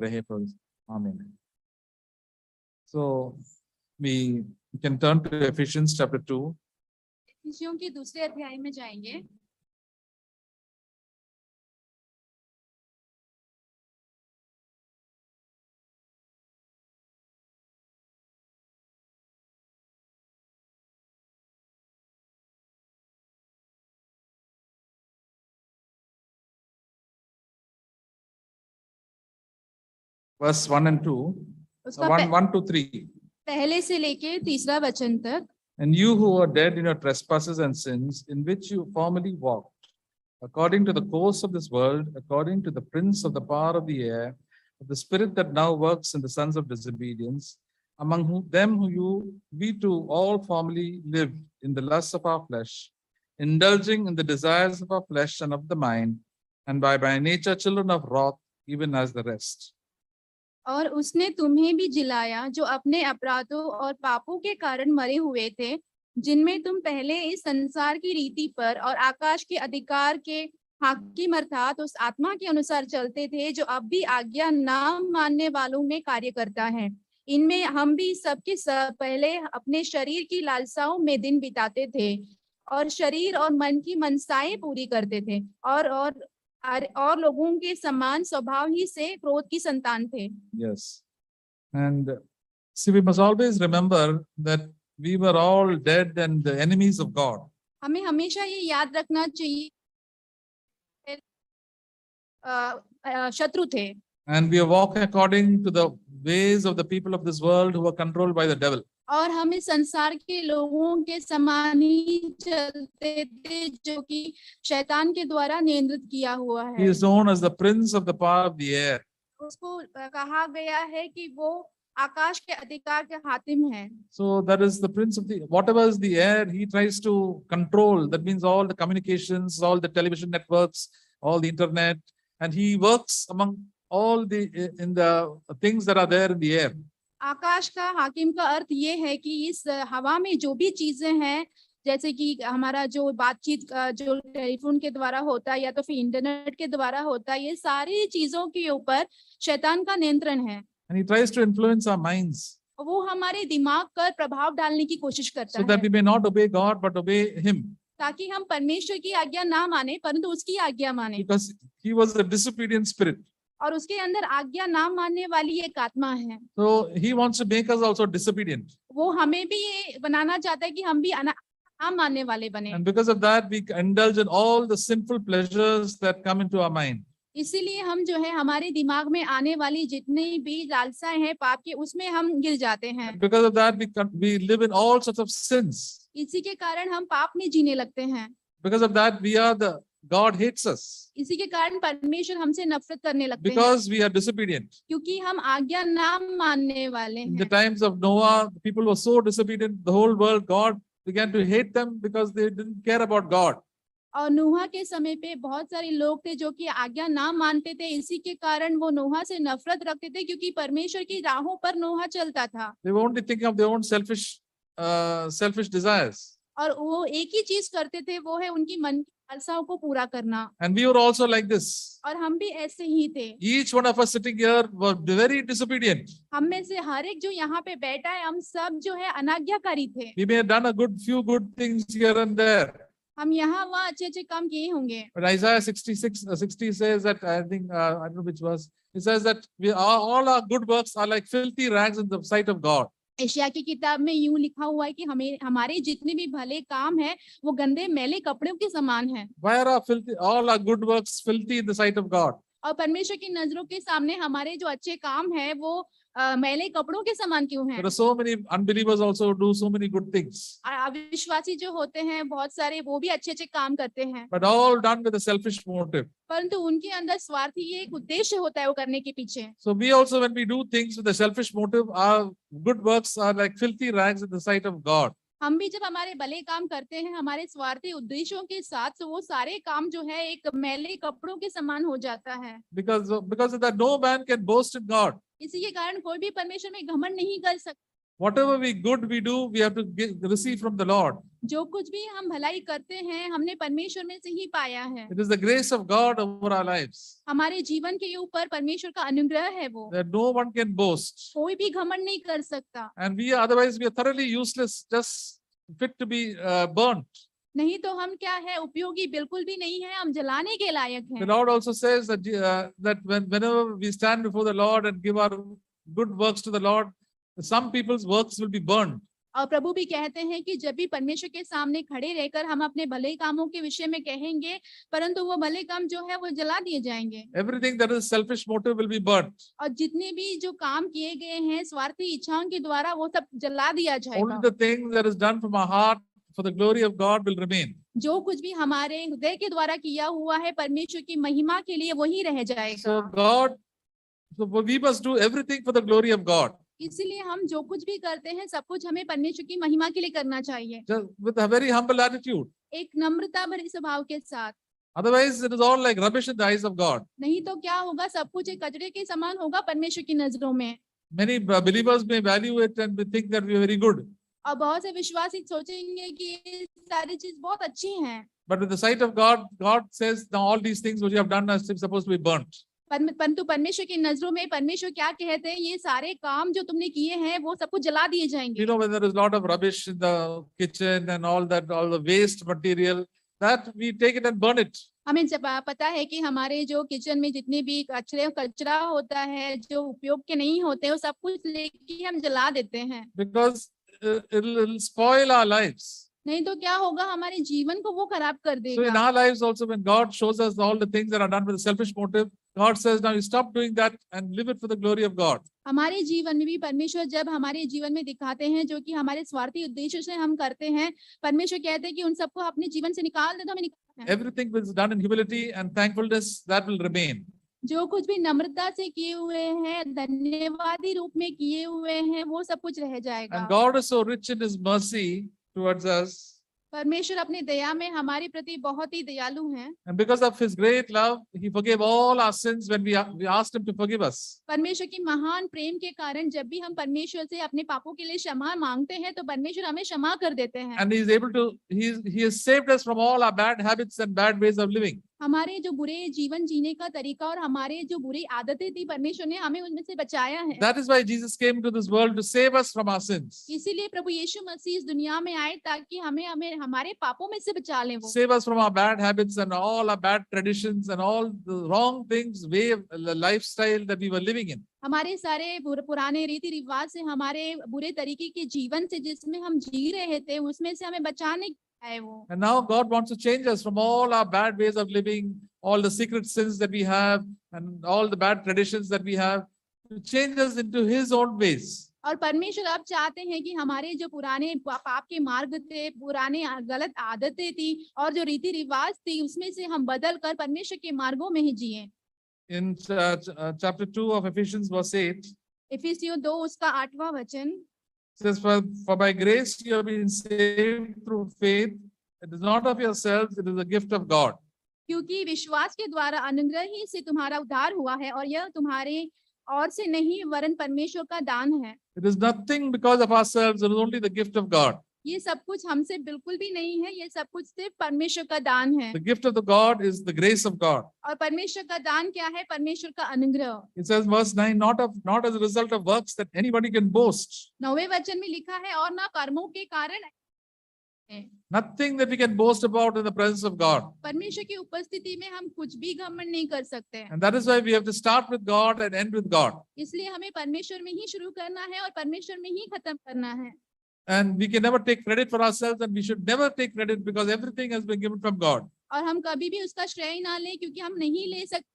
pray for us. Amen. So we can turn to Ephesians chapter 2. इफिसियों के दूसरे अध्याय में जाएंगे. Verse 1 and 2. 1 to 3. पहले से लेके तीसरा वचन तक. And you who were dead in your trespasses and sins, in which you formerly walked, according to the course of this world, according to the prince of the power of the air, of the spirit that now works in the sons of disobedience, among them we too all formerly lived in the lusts of our flesh, indulging in the desires of our flesh and of the mind, and by nature children of wrath, even as the rest. और उसने तुम्हें भी जिलाया जो अपने अपराधों और पापों के कारण मरे हुए थे, जिनमें तुम पहले इस संसार की रीति पर और आकाश के अधिकार के हाकिम अर्थात उस आत्मा के अनुसार चलते थे जो अब भी आज्ञा ना मानने वालों में कार्य करता है. इनमें हम भी सबके सब पहले अपने शरीर की लालसाओं में दिन बिताते थे और शरीर और मन की मनसाएं पूरी करते थे और लोगों के समान स्वभाव ही से क्रोध की संतान थे. Yes. And see, we must always remember that we were all dead and the enemies of God. हमें हमेशा ये याद रखना चाहिए शत्रु थे. And we walk according to the ways of the people of this world who are controlled by the devil. और हम इस संसार के लोगों के समान ही चलते थे जो कि शैतान के द्वारा नियंत्रित किया हुआ है. He is known as the prince of the power of the air. उसको कहा गया है कि वो आकाश के अधिकार के हाकिम है. So that is the prince of the, whatever is the air, he tries to control. That means all the communications, all the television networks, all the internet, and he works among all in the things that are there in the air. आकाश का हाकिम का अर्थ ये है कि इस हवा में जो भी चीजें हैं, जैसे कि हमारा जो बातचीत जो टेलीफोन के द्वारा होता है या तो फिर इंटरनेट के द्वारा होता है, ये सारी चीजों के ऊपर शैतान का नियंत्रण है. And he tries to influence our minds. वो हमारे दिमाग पर प्रभाव डालने की कोशिश करता so है. that we may not obey God but obey him. ताकि हम परमेश्वर की आज्ञा ना माने परंतु उसकी आज्ञा माने. Because he was a disobedient spirit. और उसके अंदर आज्ञा ना मानने वाली एक आत्मा है. So he wants to make us also disobedient. वो हमें भी ये बनाना चाहता है कि हम भी ना मानने वाले बने. And because of that we indulge in all the sinful pleasures that come into our mind. इसीलिए हम जो है हमारे दिमाग में आने वाली जितनी भी लालसाएं हैं पाप के, उसमें हम गिर जाते हैं. Because of that we live in all sorts of sins. इसी के कारण हम पाप में जीने लगते हैं. Because of that God hates us. इसी के कारण परमेश्वर हमसे नफरत करने लगते हैं. Because we are disobedient. क्योंकि हम आज्ञा ना मानने वाले In the हैं. times of Noah, people were so disobedient, the whole world, God began to hate them because they didn't care about God. और नूहा के समय पे बहुत सारे लोग थे जो कि आज्ञा ना मानते थे. इसी के कारण वो नूहा से नफरत रखते थे क्योंकि परमेश्वर की राहों पर नूहा चलता था. They were only thinking of their own selfish desires. और वो एक ही चीज करते थे, वो है उनकी मन की लालसाओं को पूरा करना. And we were also like this. और हम भी ऐसे ही थे. Each one of us sitting here were very disobedient. हम में से हर एक जो यहाँ पे बैठा है, हम सब जो है अनाज्ञाकारी थे. We may have done a few good things here and there. हम यहाँ वहाँ अच्छे अच्छे काम किए होंगे. But Isaiah 60 says that, I think, I don't know which verse, it says that all our good works are like filthy rags in the sight of God. Asia की किताब में यूं लिखा हुआ है कि हमारे जितने भी भले काम हैं वो गंदे मैले कपड़ों के समान हैं. Why are all our good works filthy in the sight of God? और परमेश्वर की नजरों के सामने हमारे जो अच्छे काम हैं वो मैले कपड़ों के समान क्यों हैं? There are so many unbelievers also do so many good things. अविश्वासी जो होते हैं बहुत सारे, वो भी अच्छे अच्छे काम करते हैं. But all done with a selfish motive. परंतु उनके अंदर स्वार्थी एक उद्देश्य होता है वो करने के पीछे. So we also, when we do things with a selfish motive, our good works are like filthy rags in the sight of God. हम भी जब हमारे भले काम करते हैं हमारे स्वार्थी उद्देश्यों के साथ, तो वो सारे काम जो है एक मैले कपड़ों के समान हो जाता है. Because of that, no man can boast in God. इसी के कारण कोई भी परमेश्वर में घमंड नहीं कर सकता. Whatever we do, we have to receive from the Lord. जो कुछ भी हम भलाई करते हैं हमने परमेश्वर में से ही पाया है। It is the grace of God over our lives. हमारे जीवन के ऊपर परमेश्वर का अनुग्रह है वो। That no one can boast. कोई भी घमंड नहीं कर सकता। And otherwise we are thoroughly useless, just fit to be burnt. नहीं तो हम क्या है, उपयोगी बिल्कुल भी नहीं है, हम जलाने के लायक The हैं। Lord also says that whenever we stand before the Lord and give our good works to the Lord, some people's works will be burned. और प्रभु भी कहते हैं कि जब भी परमेश्वर के सामने खड़े रहकर हम अपने भले कामों के विषय में कहेंगे, परंतु वो भले काम जो है वो जला दिए जाएंगे। Everything that is selfish motive will be burnt. और जितने भी जो काम किए गए हैं स्वार्थी इच्छाओं के द्वारा वो सब जला दिया Only जाएगा। the thing that is done from our heart for the glory of God will remain. जो कुछ भी हमारे हृदय के द्वारा किया हुआ है परमेश्वर की महिमा के लिए वही रह जाएगा। So we must do everything for the glory of God. इसलिए हम जो कुछ भी करते हैं सब कुछ हमें परमेश्वर की महिमा के लिए करना चाहिए, Just with a very humble attitude. एक नम्रता भरे स्वभाव के साथ। Otherwise, it is all like rubbish in the eyes of God. नहीं तो क्या होगा, सब कुछ एक कचरे के समान होगा परमेश्वर की नजरों में। Many believers may value it and think that we are very good. और बहुत से विश्वासी सोचेंगे कि ये सारी चीज बहुत अच्छी हैं, But with the sight of God, God says, now all these things which you have done are supposed to be burnt. परंतु परमेश्वर की नजरों में परमेश्वर क्या कहते हैं, ये सारे काम जो तुमने किए हैं वो सब कुछ जला दिए जाएंगे। You know, when there is a lot of rubbish in the kitchen and all that, all the waste material, that we take it and burn it. हमें जब पता है कि हमारे जो किचन में जितने भी कचरा होता है जो उपयोग के नहीं होते वो सब कुछ लेके हम जला देते हैं। Because it'll spoil our lives. नहीं तो क्या होगा, हमारे जीवन को वो खराब कर So in देगा। our lives also, when God shows us all the things that are done with a selfish motive, God says, now you stop doing that and live it for the glory of God. हमारे जीवन में भी परमेश्वर जब हमारे जीवन में दिखाते हैं जो कि हमारे स्वार्थी उद्देश्य से हम करते हैं, परमेश्वर कहते हैं कि उन सबको अपने जीवन से निकाल दे, तो हमें निकालना है। Everything which is done in humility and thankfulness, that will remain. जो कुछ भी नम्रता से किए हुए हैं, धन्यवादी रूप में किए हुए हैं, वो सब कुछ रह जाएगा। And God is so rich in His mercy towards us. परमेश्वर अपनी दया में हमारे प्रति बहुत ही दयालु हैं। And because of His great love, He forgave all our sins when we asked Him to forgive us. परमेश्वर की महान प्रेम के कारण जब भी हम परमेश्वर से अपने पापों के लिए क्षमा मांगते हैं तो परमेश्वर हमें क्षमा कर देते हैं। And He is able to, He has saved us from all our bad habits and bad ways of living. हमारे जो बुरे जीवन जीने का तरीका और हमारे जो बुरी आदतें थी, परमेश्वर ने हमें उनमें से बचाया है। That is why Jesus came to this world to save us from our sins. इसीलिए प्रभु यीशु मसीह इस दुनिया में आए ताकि हमें हमारे पापों में से बचा ले वो। Save us from our bad habits and all our bad traditions and all the wrong things, way of lifestyle that we were living in. हमारे सारे पुराने रीति रिवाज से, हमारे बुरे तरीके के जीवन से जिसमें हम जी रहे थे, उसमें से हमें बचाने है वो। And now God wants to change us from all our bad ways of living, all the secret sins that we have, and all the bad traditions that we have, to change us into His own ways. और परमेश्वर अब चाहते हैं कि हमारे जो पुराने पाप के मार्ग थे, पुराने गलत आदतें थी और जो रीति रिवाज थी, उसमें से हम बदल कर परमेश्वर के मार्गों में ही जिए। In chapter 2 of Ephesians verse 8, इफिसियों 2 उसका 8वां वचन, says, for by grace you have been saved through faith. It is not of yourselves, it is a gift of God. क्योंकि विश्वास के द्वारा अनुग्रह ही से तुम्हारा उद्धार हुआ है और यह तुम्हारे और से नहीं वरन परमेश्वर का दान है। It is nothing because of ourselves, it is only the gift of God. ये सब कुछ हमसे बिल्कुल भी नहीं है, ये सब कुछ सिर्फ परमेश्वर का दान है। The gift of the God is the grace of God. और परमेश्वर का दान क्या है? परमेश्वर का अनुग्रह। It says verse 9, not as a result of works that anybody can boast. 9वें वचन में लिखा है, और ना कर्मों के कारण है। Nothing that we can boast about in the presence of God. परमेश्वर की उपस्थिति में हम कुछ भी घमंड नहीं कर सकते। And that is why we have to start with God and end with God. इसलिए हमें परमेश्वर में ही शुरू करना है और परमेश्वर में ही खत्म करना है। And we can never take credit for ourselves, and we should never take credit because everything has been given from God. और हम कभी भी उसका श्रेय ना लें क्योंकि हम नहीं ले सकते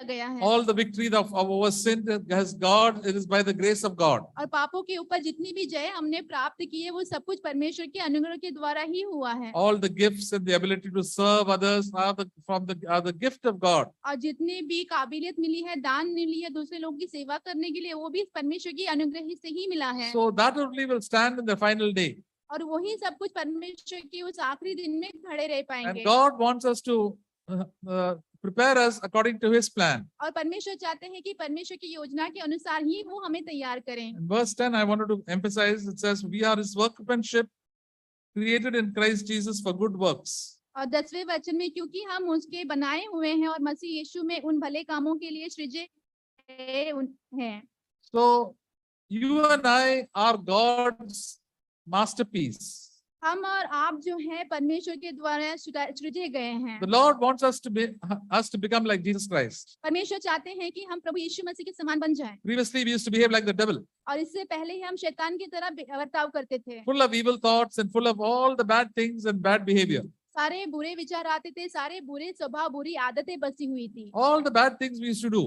गया है। All the victory of our sin has God, it is by the grace of God. और पापों के ऊपर जितनी भी जय हमने प्राप्त की है वो सब कुछ परमेश्वर के अनुग्रह के द्वारा ही हुआ है। All the gifts and the ability to serve others are the gift of God. और जितनी भी काबिलियत मिली है, दान मिली है दूसरे लोगों की सेवा करने के लिए, वो भी परमेश्वर की अनुग्रह से ही मिला है। So that only will stand in the final day. और वही सब कुछ परमेश्वर की उस आखिरी दिन में खड़े रह And पाएंगे। God wants us to prepare us according to his plan. और परमेश्वर चाहते हैं कि परमेश्वर की योजना के अनुसार ही वो हमें तैयार करें। In verse 10, I wanted to emphasize, it says, we are his workmanship, created in Christ Jesus for good works. और 10वें वचन में, क्योंकि हम उसके बनाए हुए हैं और मसीह यीशु में उन भले कामों के लिए सृजे हैं। So you and I are God's masterpiece. हम और आप जो है परमेश्वर के द्वारा सृजे गए हैं। The Lord wants us to become like Jesus Christ. परमेश्वर चाहते हैं कि हम प्रभु यीशु मसीह के समान बन जाएं। Previously, we used to behave like the devil, और इससे पहले ही हम शैतान की तरह बर्ताव करते थे। full of evil thoughts and full of all the bad things and bad behavior. सारे बुरे विचार आते थे, सारे बुरे स्वभाव, बुरी आदतें बसी हुई थी। All the bad things we used to do.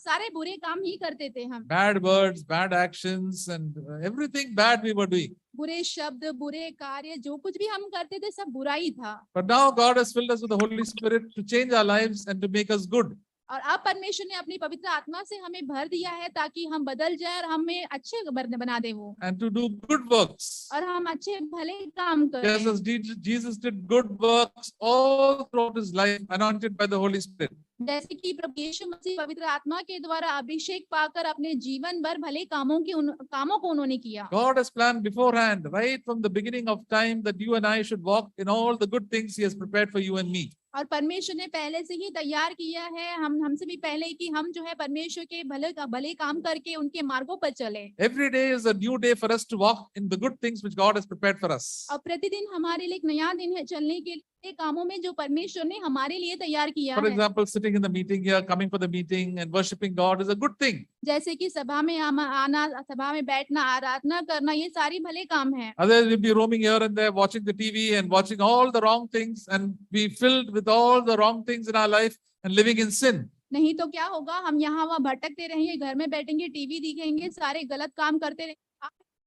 सारे बुरे काम ही करते थे हम। Bad words, bad actions, and everything bad we were doing. बुरे शब्द, बुरे कार्य, जो कुछ भी हम करते थे सब बुरा ही था। But now God has filled us with the Holy Spirit to change our lives and to make us good. और अब परमेश्वर ने अपनी पवित्र आत्मा से हमें भर दिया है ताकि हम बदल जाए और हमें अच्छे बना दे वो, And to do good works. और हम अच्छे भले काम करें। Just as Jesus did good works all throughout his life, anointed by the Holy Spirit. जैसे कि प्रभु यीशु मसीह पवित्र आत्मा के द्वारा अभिषेक पाकर अपने जीवन भर भले कामों को उन्होंने किया। God has planned beforehand, right from the beginning of time, that you and I should walk in all the good things he has prepared for you and me. और परमेश्वर ने पहले से ही तैयार किया है हमसे भी पहले कि हम जो है परमेश्वर के भले काम करके उनके मार्गों पर चले। Every day is a new day for us to walk in the good things which God has prepared for us. और प्रतिदिन हमारे लिए एक नया दिन है चलने के लिए कामों में जो परमेश्वर ने हमारे लिए तैयार किया For है। example, sitting in the meeting here, coming for the meeting and worshiping God is a good thing. जैसे कि सभा में आना, सभा में बैठना, आराधना करना, ये सारी भले काम है। Others will be roaming here and there, watching the TV and watching all the wrong things and be filled with all the wrong things in our life and living in sin. नहीं तो क्या होगा, हम यहाँ वहाँ भटकते रहेंगे, घर में बैठेंगे, टीवी देखेंगे, सारे गलत काम करते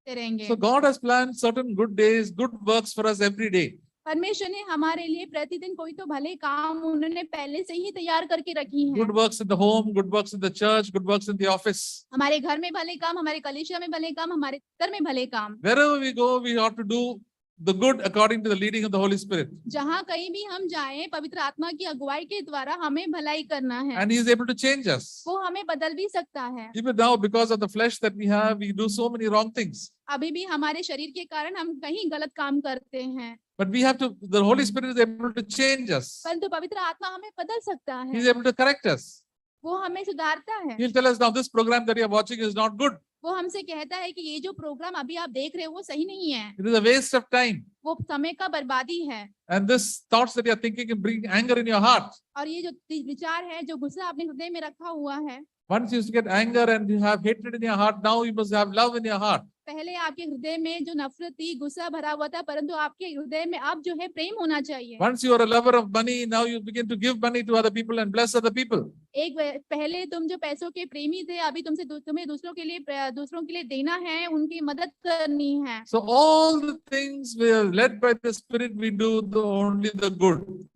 रहेंगे। So God has planned certain good days, good works for us every day. परमेश्वर ने हमारे लिए प्रतिदिन कोई तो भले काम उन्होंने पहले से ही तैयार करके रखी हैं। Good works in the home, good works in the church, good works in the office. हमारे घर में भले काम, हमारे कलीसिया में भले काम, हमारे दफ्तर में भले काम। Wherever we go, we ought to do the good according to the leading of the Holy Spirit. जहाँ कहीं भी हम जाएं, पवित्र आत्मा की अगुवाई के द्वारा हमें भलाई करना है। And he is able to change us. वो हमें बदल भी सकता है। Even now, because of the flesh that we have, we do so many wrong things. अभी भी हमारे शरीर के कारण हम कहीं गलत काम करते हैं। But we have to, the Holy Spirit is able to change us. परंतु पवित्र आत्मा हमें बदल सकता He is है, able to correct us. वो हमें सुधारता है। He'll tell us now, this program that you are watching is not good. वो हमसे कहता है कि ये जो प्रोग्राम अभी आप देख रहे हो वो सही नहीं है, It is a waste of time. वो समय का बर्बादी है। And this thoughts that you are thinking can bring anger in your heart. और ये जो विचार है, जो गुस्सा अपने हृदय में रखा हुआ है, Once you used to get anger and you have hatred in your heart, now you must have love in your heart. पहले आपके हृदय में जो नफरत थी, गुस्सा भरा हुआ था, परंतु आपके हृदय में अब जो है प्रेम होना चाहिए। Once you are a lover of money, now you begin to give money to other people and bless other people. पहले तुम जो पैसों के प्रेमी थे, अभी तुम्हें दूसरों के लिए देना है, उनकी मदद करनी है। So all the things we are led by the Spirit, we do only the good.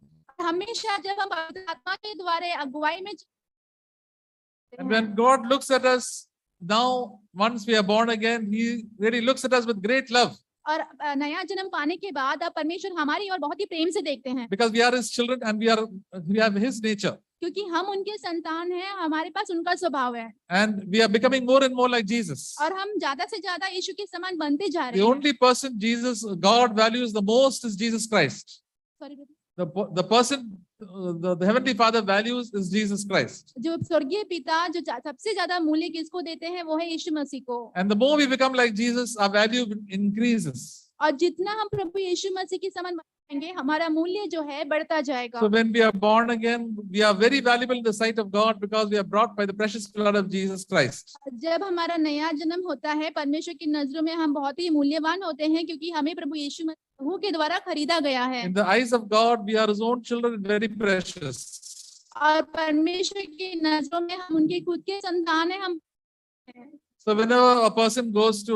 हमेशा जब हम पवित्र आत्मा के द्वारा अगुवाई में And when God looks at us now, once we are born again, He really looks at us with great love. और नया जन्म पाने के बाद अब परमेश्वर हमारी और बहुत ही प्रेम से देखते हैं, Because we are His children and we have His nature. क्योंकि हम उनके संतान हैं, हमारे पास उनका स्वभाव है, And we are becoming more and more like Jesus. और हम ज्यादा से ज्यादा यीशु के समान बनते जा The रहे हैं। only person God values the most is Jesus Christ. Sorry, The person the Heavenly Father values is Jesus Christ. जो स्वर्गीय पिता जो सबसे ज्यादा मूल्य किसको देते हैं, वो है यीशु मसीह को। And the more we become like Jesus, our value increases. और जितना हम प्रभु यीशु मसीह के समान बनेंगे, हमारा मूल्य जो है बढ़ता जाएगा। So when we are born again, we are very valuable in the sight of God because we are brought by the precious blood of Jesus Christ. जब हमारा नया जन्म होता है, परमेश्वर की नजरों में हम बहुत ही मूल्यवान होते हैं, क्योंकि हमें प्रभु यीशु मसीह के द्वारा खरीदा गया है। In the eyes of God, we are His own children, very precious. और परमेश्वर की नजरों में हम उनके खुद के संतान हैं। हम So whenever a person goes to,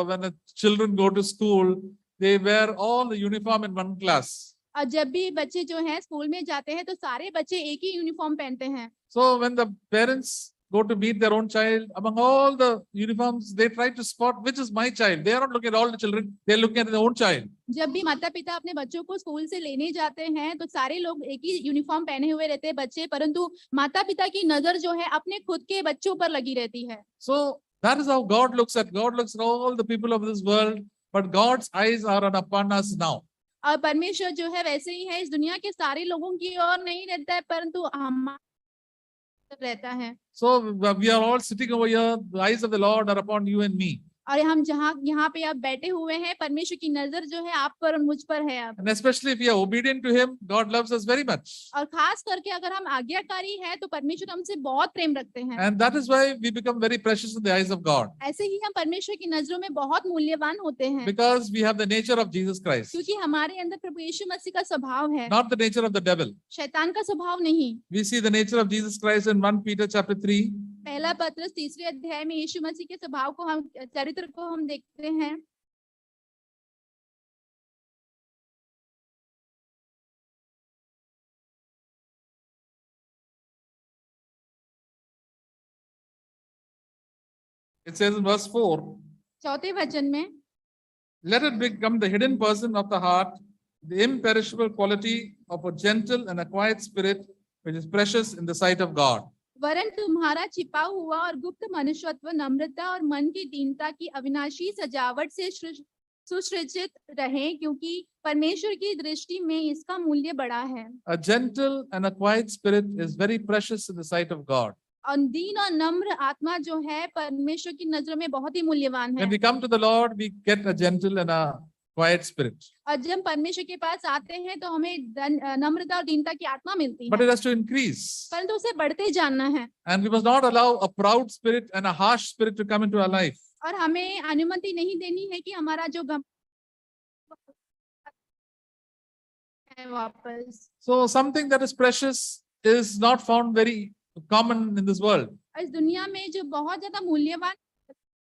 when the children go to school, they wear all the uniform in one class. और जब भी बच्चे जो हैं स्कूल में जाते हैं, तो सारे बच्चे एक ही यूनिफॉर्म पहनते हैं। So when the parents go to meet their own child, among all the uniforms, they try to spot which is my child. They are not looking at all the children, they are looking at their own child. जब भी माता पिता अपने बच्चों को school से लेने जाते हैं तो सारे लोग एक ही यूनिफॉर्म पहने हुए रहते हैं बच्चे, परंतु माता पिता की नजर जो है अपने खुद के बच्चों पर लगी रहती है। So that is how God looks at. God looks at all the people of this world, but God's eyes are upon us now. और परमेश्वर जो है वैसे ही है, इस दुनिया के सारे लोगों की ओर नहीं रहता है, परंतु हमारा रहता है। So we are all sitting over here. The eyes of the Lord are upon you and me. और हम जहाँ यहाँ पे आप बैठे हुए हैं, परमेश्वर की नजर जो है आप पर और मुझ पर है अब। And especially if we are obedient to Him, God loves us very much. और खास करके अगर हम आज्ञाकारी हैं तो परमेश्वर हमसे बहुत प्रेम रखते हैं। And that is why we become very precious in the eyes of God. ऐसे ही हम परमेश्वर की नजरों में बहुत मूल्यवान होते हैं, Because we have the nature of Jesus Christ, क्योंकि हमारे अंदर प्रभु यीशु मसीह का स्वभाव है, not the nature of the devil. शैतान का स्वभाव नहीं। We see the nature of Jesus Christ in 1 Peter chapter 3. पहला पत्रस 3 अध्याय में यीशु मसीह के स्वभाव को हम चरित्र को हम देखते हैं। It says in verse 4, चौथे वचन में, let it become the hidden person of the heart, the imperishable quality of a gentle and a quiet spirit, which is precious in the sight of God. वरन तुम्हारा छिपा हुआ और गुप्त मनुष्यत्व नम्रता और मन की दीनता की अविनाशी सजावट से सुसज्जित रहे, क्योंकि परमेश्वर की दृष्टि में इसका मूल्य बड़ा है। A gentle and a quiet spirit is very precious in the sight of God. और दीन और नम्र आत्मा जो है परमेश्वर की नजरों में बहुत ही मूल्यवान है। When we come to the Lord, we get a gentle and a quiet spirit. और जब परमेश्वर के पास आते हैं तो हमें नम्रता और दीनता की आत्मा मिलती But है, it has to increase. परंतु उसे बढ़ते जानना है। And we must not allow a proud spirit and a harsh spirit to come into our life. और हमें अनुमति नहीं देनी है कि हमारा जो है वापस। So something that is precious is not found very common in this world. इस दुनिया में जो बहुत ज्यादा मूल्यवान,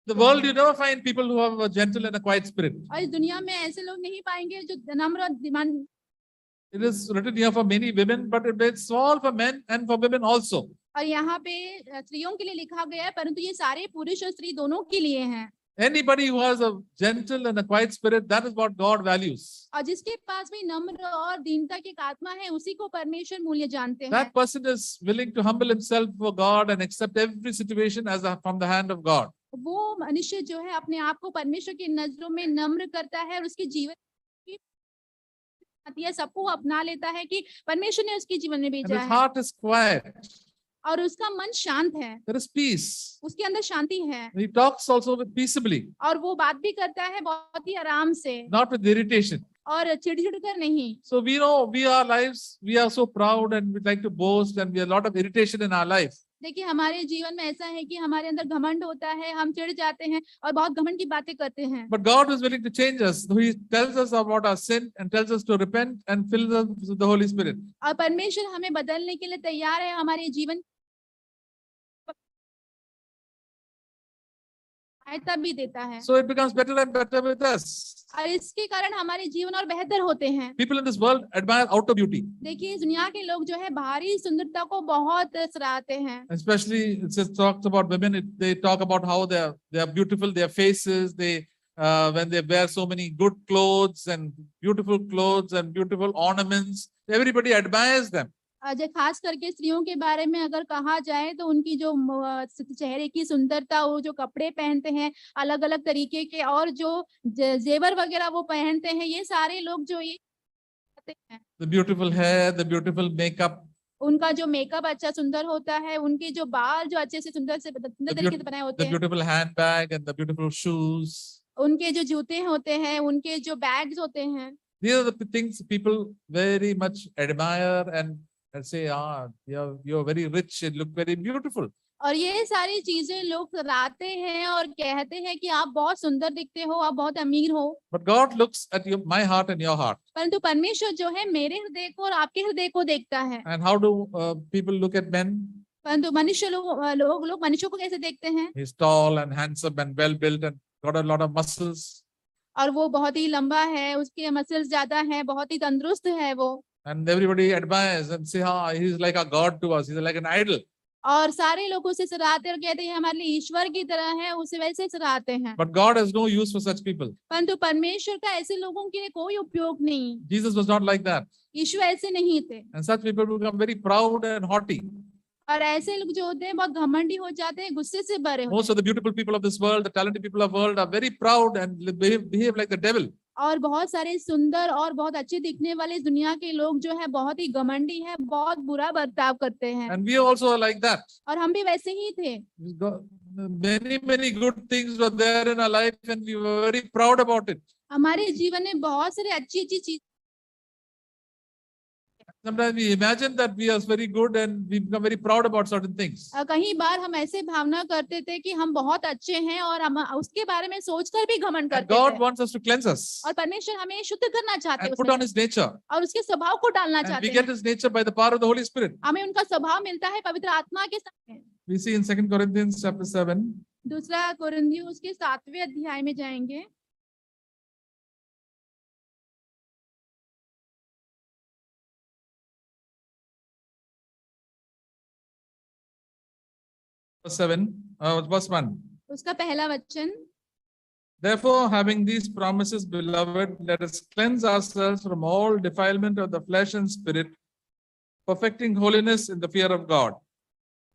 The world, you never find people who have a gentle and a quiet spirit. और इस दुनिया में ऐसे लोग नहीं पाएंगे जो नम्र और दीवान। It is written here for many women, but it's all for men and for women also. और यहाँ पे स्त्रियों के लिए लिखा गया है, परंतु ये सारे पुरुष और स्त्री दोनों के लिए हैं। Anybody who has a gentle and a quiet spirit, that is what God values. और जिसके पास भी नम्र और दीनता की एक आत्मा है, उसी को परमेश्वर मूल्य जानते हैं। That person is willing to humble himself before God and accept every situation as from the hand of God. वो मनुष्य जो है अपने आप को परमेश्वर की नजरों में नम्र करता है और उसके जीवन की सबको अपना लेता है कि परमेश्वर ने उसके जीवन में And भेजा his है, heart is quiet. और उसका मन शांत है, There is peace. उसके अंदर शांति है, He talks also with peaceably, और वो बात भी करता है बहुत ही आराम से not with irritation. और चिड़चिड़ कर नहीं। So we know our lives, we are so proud and we like to boast and we have a lot of irritation in our life. देखिए हमारे जीवन में ऐसा है कि हमारे अंदर घमंड होता है, हम चिढ़ जाते हैं और बहुत घमंड की बातें करते हैं। But God is willing to change us. He tells us about our sin and tells us to repent and fill us with the Holy Spirit. और परमेश्वर हमें बदलने के लिए तैयार है, हमारे जीवन सहायता भी देता है। So it becomes better and better with us. और इसके कारण हमारे जीवन और बेहतर होते हैं। People in this world admire outer beauty. देखिए इस दुनिया के लोग जो है बाहरी सुंदरता को बहुत सराहते हैं। Especially it says talks about women. They talk about how they are beautiful, their faces. They when they wear so many good clothes and beautiful ornaments, everybody admires them. जो खास करके स्त्रियों के बारे में अगर कहा जाए तो उनकी जो चेहरे की सुंदरता, वो जो कपड़े पहनते हैं अलग अलग तरीके के और जो जेवर वगैरह वो पहनते हैं, ये सारे लोग जो ये हैं। The beautiful hair, the beautiful makeup, उनका जो मेकअप अच्छा सुंदर होता है, उनके जो बाल जो अच्छे से सुंदर तरीके से बनाए होते the हैं, beautiful handbag and the beautiful shoes. उनके जो जूते होते हैं, उनके जो बैग्स होते हैं, These are the things people very much admire and say, you're very rich and look very beautiful. और ये सारी चीजें लोग सराहते हैं और कहते हैं कि आप बहुत सुंदर दिखते हो, आप बहुत अमीर हो। But God looks at my heart and your heart. परंतु परमेश्वर जो है मेरे हृदय को और आपके हृदय को देखता है। And how do people look at men? परंतु मनुष्य लोग मनुष्य को कैसे देखते हैं? He's tall and handsome and well built and got a lot of muscles. और वो बहुत ही लंबा है, उसके मसल्स ज्यादा हैं, बहुत ही तंदुरुस्त है वो। And everybody admires and say, he's like a god to us. He's like an idol. और सारे लोग उसे सराहते और कहते हैं हमारे लिए ईश्वर की तरह है, उसे वैसे सराहते हैं। But God has no use for such people. परंतु परमेश्वर का ऐसे लोगों के लिए कोई उपयोग नहीं। Jesus was not like that. यीशु ऐसे नहीं थे। And such people become very proud and haughty. और ऐसे लोग जो होते हैं बहुत घमंडी हो जाते हैं, गुस्से से भरे होते Most of the beautiful people of this world, the talented people of the world are very proud and behave like the devil. हैं। और बहुत सारे सुंदर और बहुत अच्छे दिखने वाले दुनिया के लोग जो है बहुत ही घमंडी है, बहुत बुरा बर्ताव करते हैं। And we also are like that. और हम भी वैसे ही थे। Many good things were there in our life and we were very proud about it. हमारे जीवन में बहुत सारी अच्छी अच्छी चीज। Sometimes we imagine that we are very good and we become very proud about certain things. कई बार हम ऐसे भावना करते थे कि हम बहुत अच्छे हैं और हम उसके बारे में सोचकर भी घमंड And करते God थे। wants us to cleanse us और परमेश्वर हमें शुद्ध करना चाहते हैं and put on His nature. और उसके स्वभाव को डालना And चाहते we get हैं। His nature by the power of the Holy Spirit. हमें उनका स्वभाव मिलता है पवित्र आत्मा के साथ। We see in 2 Corinthians chapter 7, दूसरा कुरिन्थियों उसके 7वें अध्याय में जाएंगे। verse 1. उसका पहला वचन, Therefore, having these promises, beloved, let us cleanse ourselves from all defilement of the flesh and spirit, perfecting holiness in the fear of God.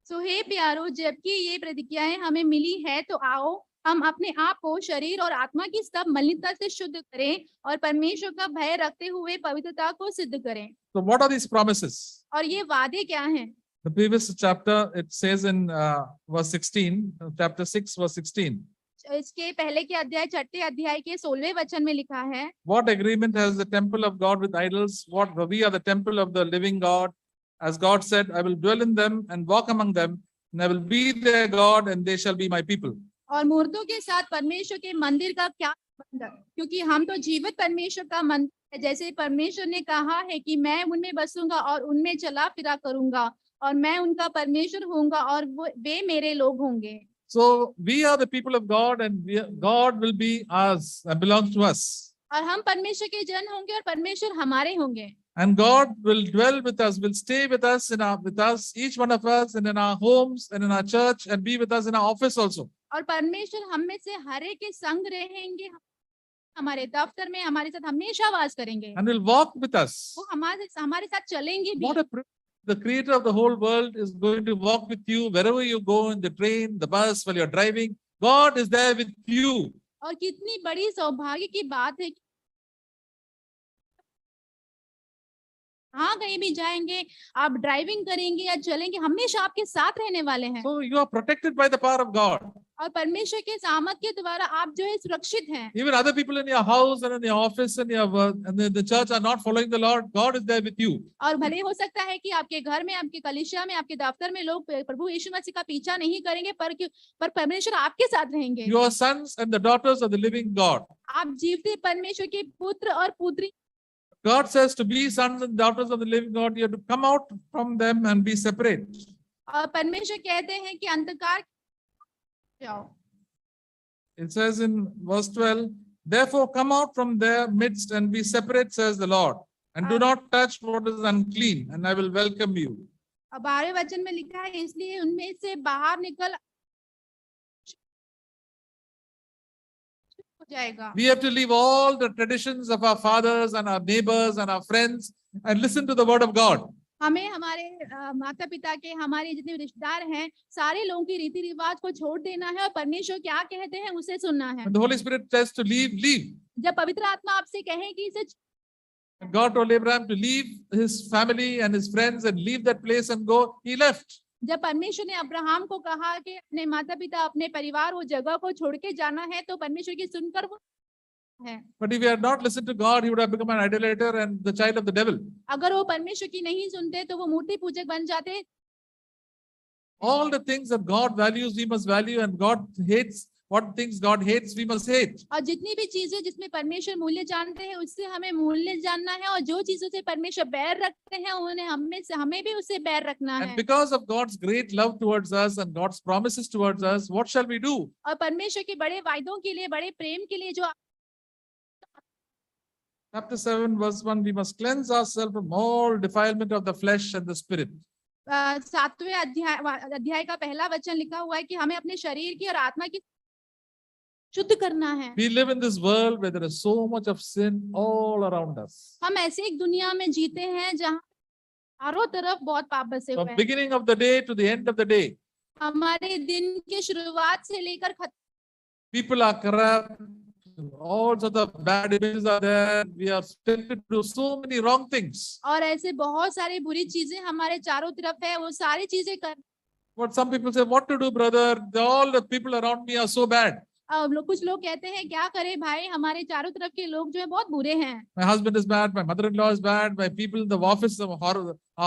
सो हे प्यारो, जबकि ये प्रतिज्ञाएं हमें मिली है तो आओ हम अपने आप को शरीर और आत्मा की सब मलिनता से शुद्ध करें और परमेश्वर का भय रखते हुए पवित्रता को सिद्ध करें। So, what are these promises? और ये वादे क्या हैं? The previous chapter, it says in verse 16, chapter 6, verse 16. इसके पहले के अध्याय 6 अध्याय के 16वें वचन में लिखा है, What agreement has the temple of God with idols? What we are the temple of the living God. As God said, I will dwell in them and walk among them, and I will be their God, and they shall be my people. और मूर्तों के साथ परमेश्वर के मंदिर का क्या संबंध? क्योंकि हम तो जीवित परमेश्वर का मंदिर है। जैसे परमेश्वर ने कहा है कि मैं उनमें बसूंगा और उनमें चला फिरा करूंगा और मैं उनका परमेश्वर होऊंगा और वे मेरे लोग होंगे। So we are the people of God, and God will be ours and belongs to us. और हम परमेश्वर के जन होंगे और परमेश्वर हमारे होंगे। And God will dwell with us, will stay with us with us, each one of us, and in our homes and in our church, and be with us in our office also. और परमेश्वर हम में से हर एक के संग रहेंगे, हमारे दफ्तर में हमारे साथ हमेशा वास करेंगे। And will walk with us. वो हमारे साथ चलेंगे भी। What a privilege. The creator of the whole world is going to walk with you wherever you go, in the train, the bus, while you're driving. God is there with you. और कितनी बड़ी सौभाग्य की बात है कि हाँ कहीं भी जाएंगे, आप ड्राइविंग करेंगे या चलेंगे, हमेशा आपके साथ रहने वाले हैं। So you are protected by the power of God. और परमेश्वर के सामर्थ के द्वारा आप जो है सुरक्षित हैं। Even other people in your house and in your office and your work and in the church are not following the Lord. God is there with you. और भले हो सकता है कि आपके घर में, आपके कलीसिया में, आपके दफ्तर में लोग प्रभु यीशु मसीह का पीछा नहीं करेंगे, पर परमेश्वर आपके साथ रहेंगे। You are sons and the daughters of the living God. आप जीवते परमेश्वर के पुत्र और पुत्री। God says to be sons and daughters of the living God, you have to come out from them and be separate. और परमेश्वर कहते हैं कि अंधकार जाओ। It says in verse 12, therefore come out from their midst and be separate, says the Lord, and do not touch what is unclean, and I will welcome you. अब 12वें वचन में लिखा है, इसलिए उनमें से बाहर निकल जाएगा। We have to leave all the traditions of our fathers and our neighbors and our friends and listen to the word of God. हमें हमारे माता पिता के, हमारे जितने रिश्तेदार हैं, सारे लोगों की रीति रिवाज को छोड़ देना है और परमेश्वर क्या कहते हैं उसे सुनना है। When the Holy Spirit says to leave, leave. जब पवित्र आत्मा आपसे कहे कि इसे, God told Abraham to leave his family and his friends and leave that place and go, he left. जब परमेश्वर ने अब्राहम को कहा कि अपने माता पिता, अपने परिवार, वो जगह को छोड़ के जाना है, तो परमेश्वर की सुनकर वो है। But if he had not listened to God, he would have become an idolater and the child of the devil. अगर वो परमेश्वर की नहीं सुनते तो वो मूर्ति पूजक बन जाते। All the things that God values, we must value, and God hates what things God hates, we must hate. और जितनी भी चीजें जिसमें परमेश्वर मूल्य जानते हैं, उससे हमें मूल्य जानना है, और जो चीजों से परमेश्वर बैर रखते हैं, उन्हें हमें भी उससे बैर रखना है। And because of God's great love towards us and God's promises towards us, what shall we do? और परमेश्वर के बड़े वायदों के लिए, बड़े प्रेम के लिए जो Chapter 7, verse 1, we must cleanse ourselves from all defilement of the flesh and the spirit. 7वें अध्याय का पहला वचन लिखा हुआ है कि हमें अपने शरीर की और आत्मा की शुद्ध करना है। We live in this world where there is so much of sin all around us. हम ऐसे एक दुनिया में जीते हैं जहाँ चारों तरफ बहुत पाप बसे हुए From हैं। beginning of the day to the end of the day, हमारे दिन के शुरुआत से लेकर खत्म people are corrupt. All sorts of bad images are there. We are tempted to do so many wrong things. और ऐसे बहुत सारी बुरी चीजें हमारे चारों तरफ है, वो सारी चीजें कर But some people say, what to do, brother? All the people around me are so bad. कुछ लोग कहते हैं क्या करें भाई, हमारे चारों तरफ के लोग जो है बहुत बुरे हैं। My husband is bad. My mother-in-law is bad. My people in the office are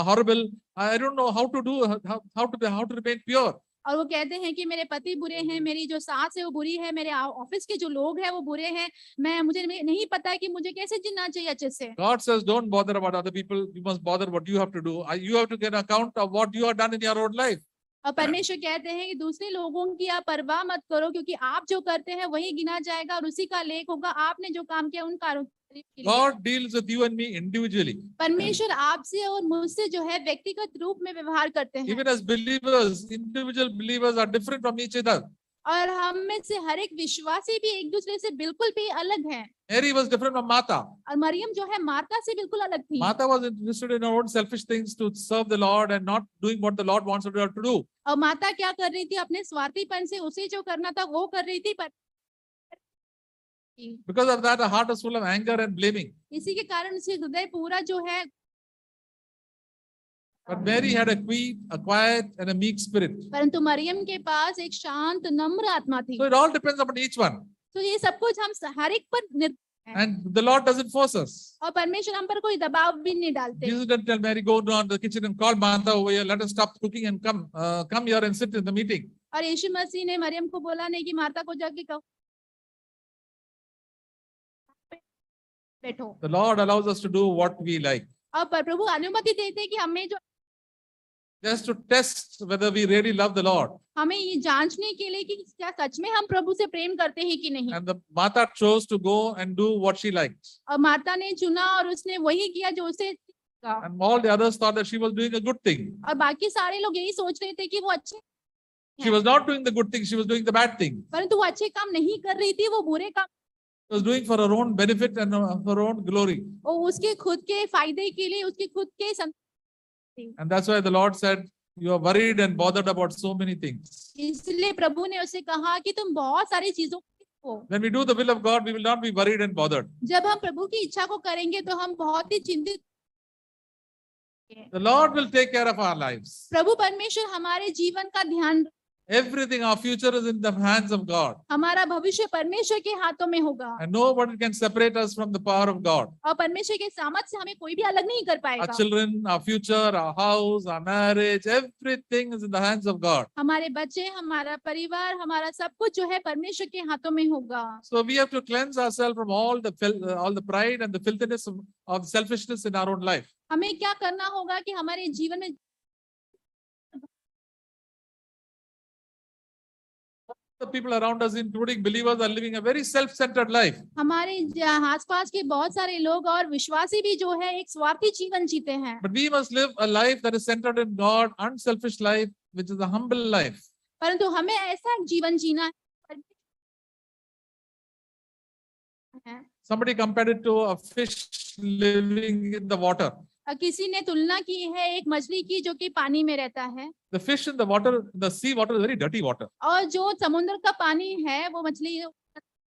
horrible. I don't know how to do, how to remain pure. और वो कहते हैं कि मेरे पति बुरे हैं, मेरी जो सास है वो बुरी है, मेरे ऑफिस के जो लोग हैं वो बुरे हैं, मुझे नहीं पता कि मुझे कैसे जीना चाहिए अच्छे से। God says, don't bother about other people. You must bother what you have to do. You have to get account of what you have done in your own life. और परमेश्वर कहते हैं कि दूसरे लोगों की आप परवाह मत करो, क्योंकि आप जो करते हैं वही गिना जाएगा और उसी का लेख होगा। आपने जो काम किया उन कार्यों के लिए। God deals with you and me individually. परमेश्वर आपसे और मुझसे जो है व्यक्तिगत रूप में व्यवहार करते हैं। Even as believers, individual believers are different from each other. और हम में से हर एक विश्वासी भी एक दूसरे से बिल्कुल भी अलग है। Mary was different from Martha. और मरियम जो है मार्था से बिल्कुल अलग थी। Martha was interested in her own selfish things to serve the Lord and not doing what the Lord wants her to do. और माता क्या कर रही थी, अपने स्वार्थीपन से उसे जो करना था वो कर रही थी। पर Because of that, her heart was full of anger and blaming. इसी के कारण उसके हृदय पूरा जो है। But Mary had a quiet and a meek spirit. परंतु मरियम के पास एक शांत नम्र आत्मा थी। So it all depends upon each one. तो ये सब कुछ हम हर एक पर निर्भर है। And the Lord doesn't force us. और परमेश्वर हम पर कोई दबाव भी नहीं डालते। Jesus didn't tell Mary, go down to the kitchen and call Martha over here. Let us stop cooking and come here and sit in the meeting. और यीशु मसीह ने मरियम को बोला नहीं कि माता को जाके कहो बैठो। The Lord allows us to do what we like. और प्रभु अनुमति देते हैं कि हमें जो Just to test whether we really love the Lord. हमें ये जांचने के लिए कि क्या सच में हम प्रभु से प्रेम करते हैं कि नहीं। And the Martha chose to go and do what she liked. और माता ने चुना और उसने वही किया जो उसे। And all the others thought that she was doing a good thing. और बाकी सारे लोग यही सोच रहे थे कि वो अच्छे। She was not doing the good thing, she was doing the bad thing. परंतु वो अच्छे काम नहीं कर रही थी, वो बुरे काम She was doing for her own benefit and her own glory. वो उसके खुद के फायदे के लिए, उसके खुद के And that's why the Lord said, you are worried and bothered about so many things. इसलिए प्रभु ने उसे कहा कि तुम बहुत सारी चीजों को। When we do the will of God, we will not be worried and bothered. जब हम प्रभु की इच्छा को करेंगे तो हम बहुत ही चिंतित। The Lord will take care of our lives. प्रभु परमेश्वर हमारे जीवन का ध्यान। Everything, our future is in the hands of God. हमारा भविष्य परमेश्वर के हाथों में होगा। And nobody can separate us from the power of God. और परमेश्वर के सामर्थ्य से हमें कोई भी अलग नहीं कर पाएगा। Our children, our future, our house, our marriage, everything is in the hands of God. हमारे बच्चे, हमारा परिवार, हमारा सब कुछ जो है परमेश्वर के हाथों में होगा। So we have to cleanse ourselves from all the pride and the filthiness of selfishness in our own life. हमें क्या करना होगा कि हमारे जीवन में The people around us, including believers, are living a very self-centered life. हमारे आसपास के बहुत सारे लोग और विश्वासी भी जो है एक स्वार्थी जीवन जीते हैं। But we must live a life that is centered in God, unselfish life, which is a humble life. परंतु हमें ऐसा एक जीवन जीना है। Somebody compared it to a fish living in the water. किसी ने तुलना की है एक मछली की जो कि पानी में रहता है। The fish in the water, the sea water is very dirty water. और जो समुद्र का पानी है वो मछली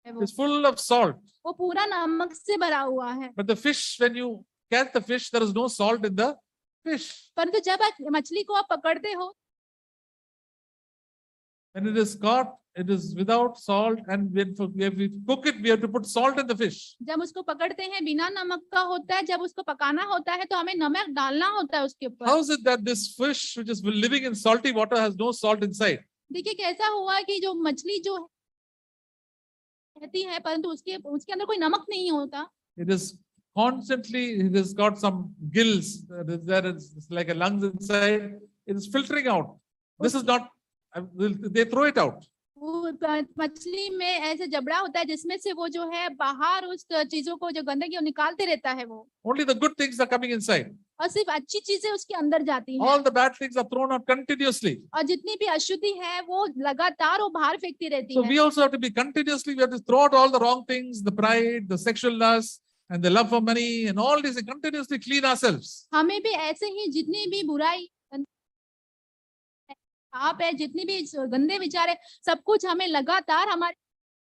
It's full of salt. वो पूरा नमक से भरा हुआ है। But the fish, when you catch the fish, there is no salt in the fish. परंतु जब आप मछली को आप पकड़ते हो, When it is caught, it is without salt, and when we cook it, we have to put salt in the fish. जब उसको पकड़ते हैं बिना नमक का होता है, जब उसको पकाना होता है तो हमें नमक डालना होता है उसके ऊपर। How is it that this fish, which is living in salty water, has no salt inside? देखिए कैसा हुआ कि जो मछली जो रहती है परंतु उसके अंदर कोई नमक नहीं होता। It is constantly, it has got some gills, it's like a lungs inside. It is filtering out. This is not, they throw it out. वो मछली में ऐसे जबड़ा होता है जिसमें से वो जो है बाहर उस चीजों को जो गंदगी वो निकालते रहता है वो, Only the good things are coming inside. और सिर्फ अच्छी चीजें उसके अंदर जाती हैं, All the bad things are thrown out continuously. और जितनी भी अशुद्धि है वो लगातार वो बाहर फेंकती रहती So है। we also have to be continuously, we have to throw out all the wrong things, the pride, the sexual lust, and the love for money, and all these, and continuously clean ourselves. हमें भी ऐसे ही जितनी भी बुराई पाप है, जितनी भी गंदे विचार है, सब कुछ हमें लगातार हमारे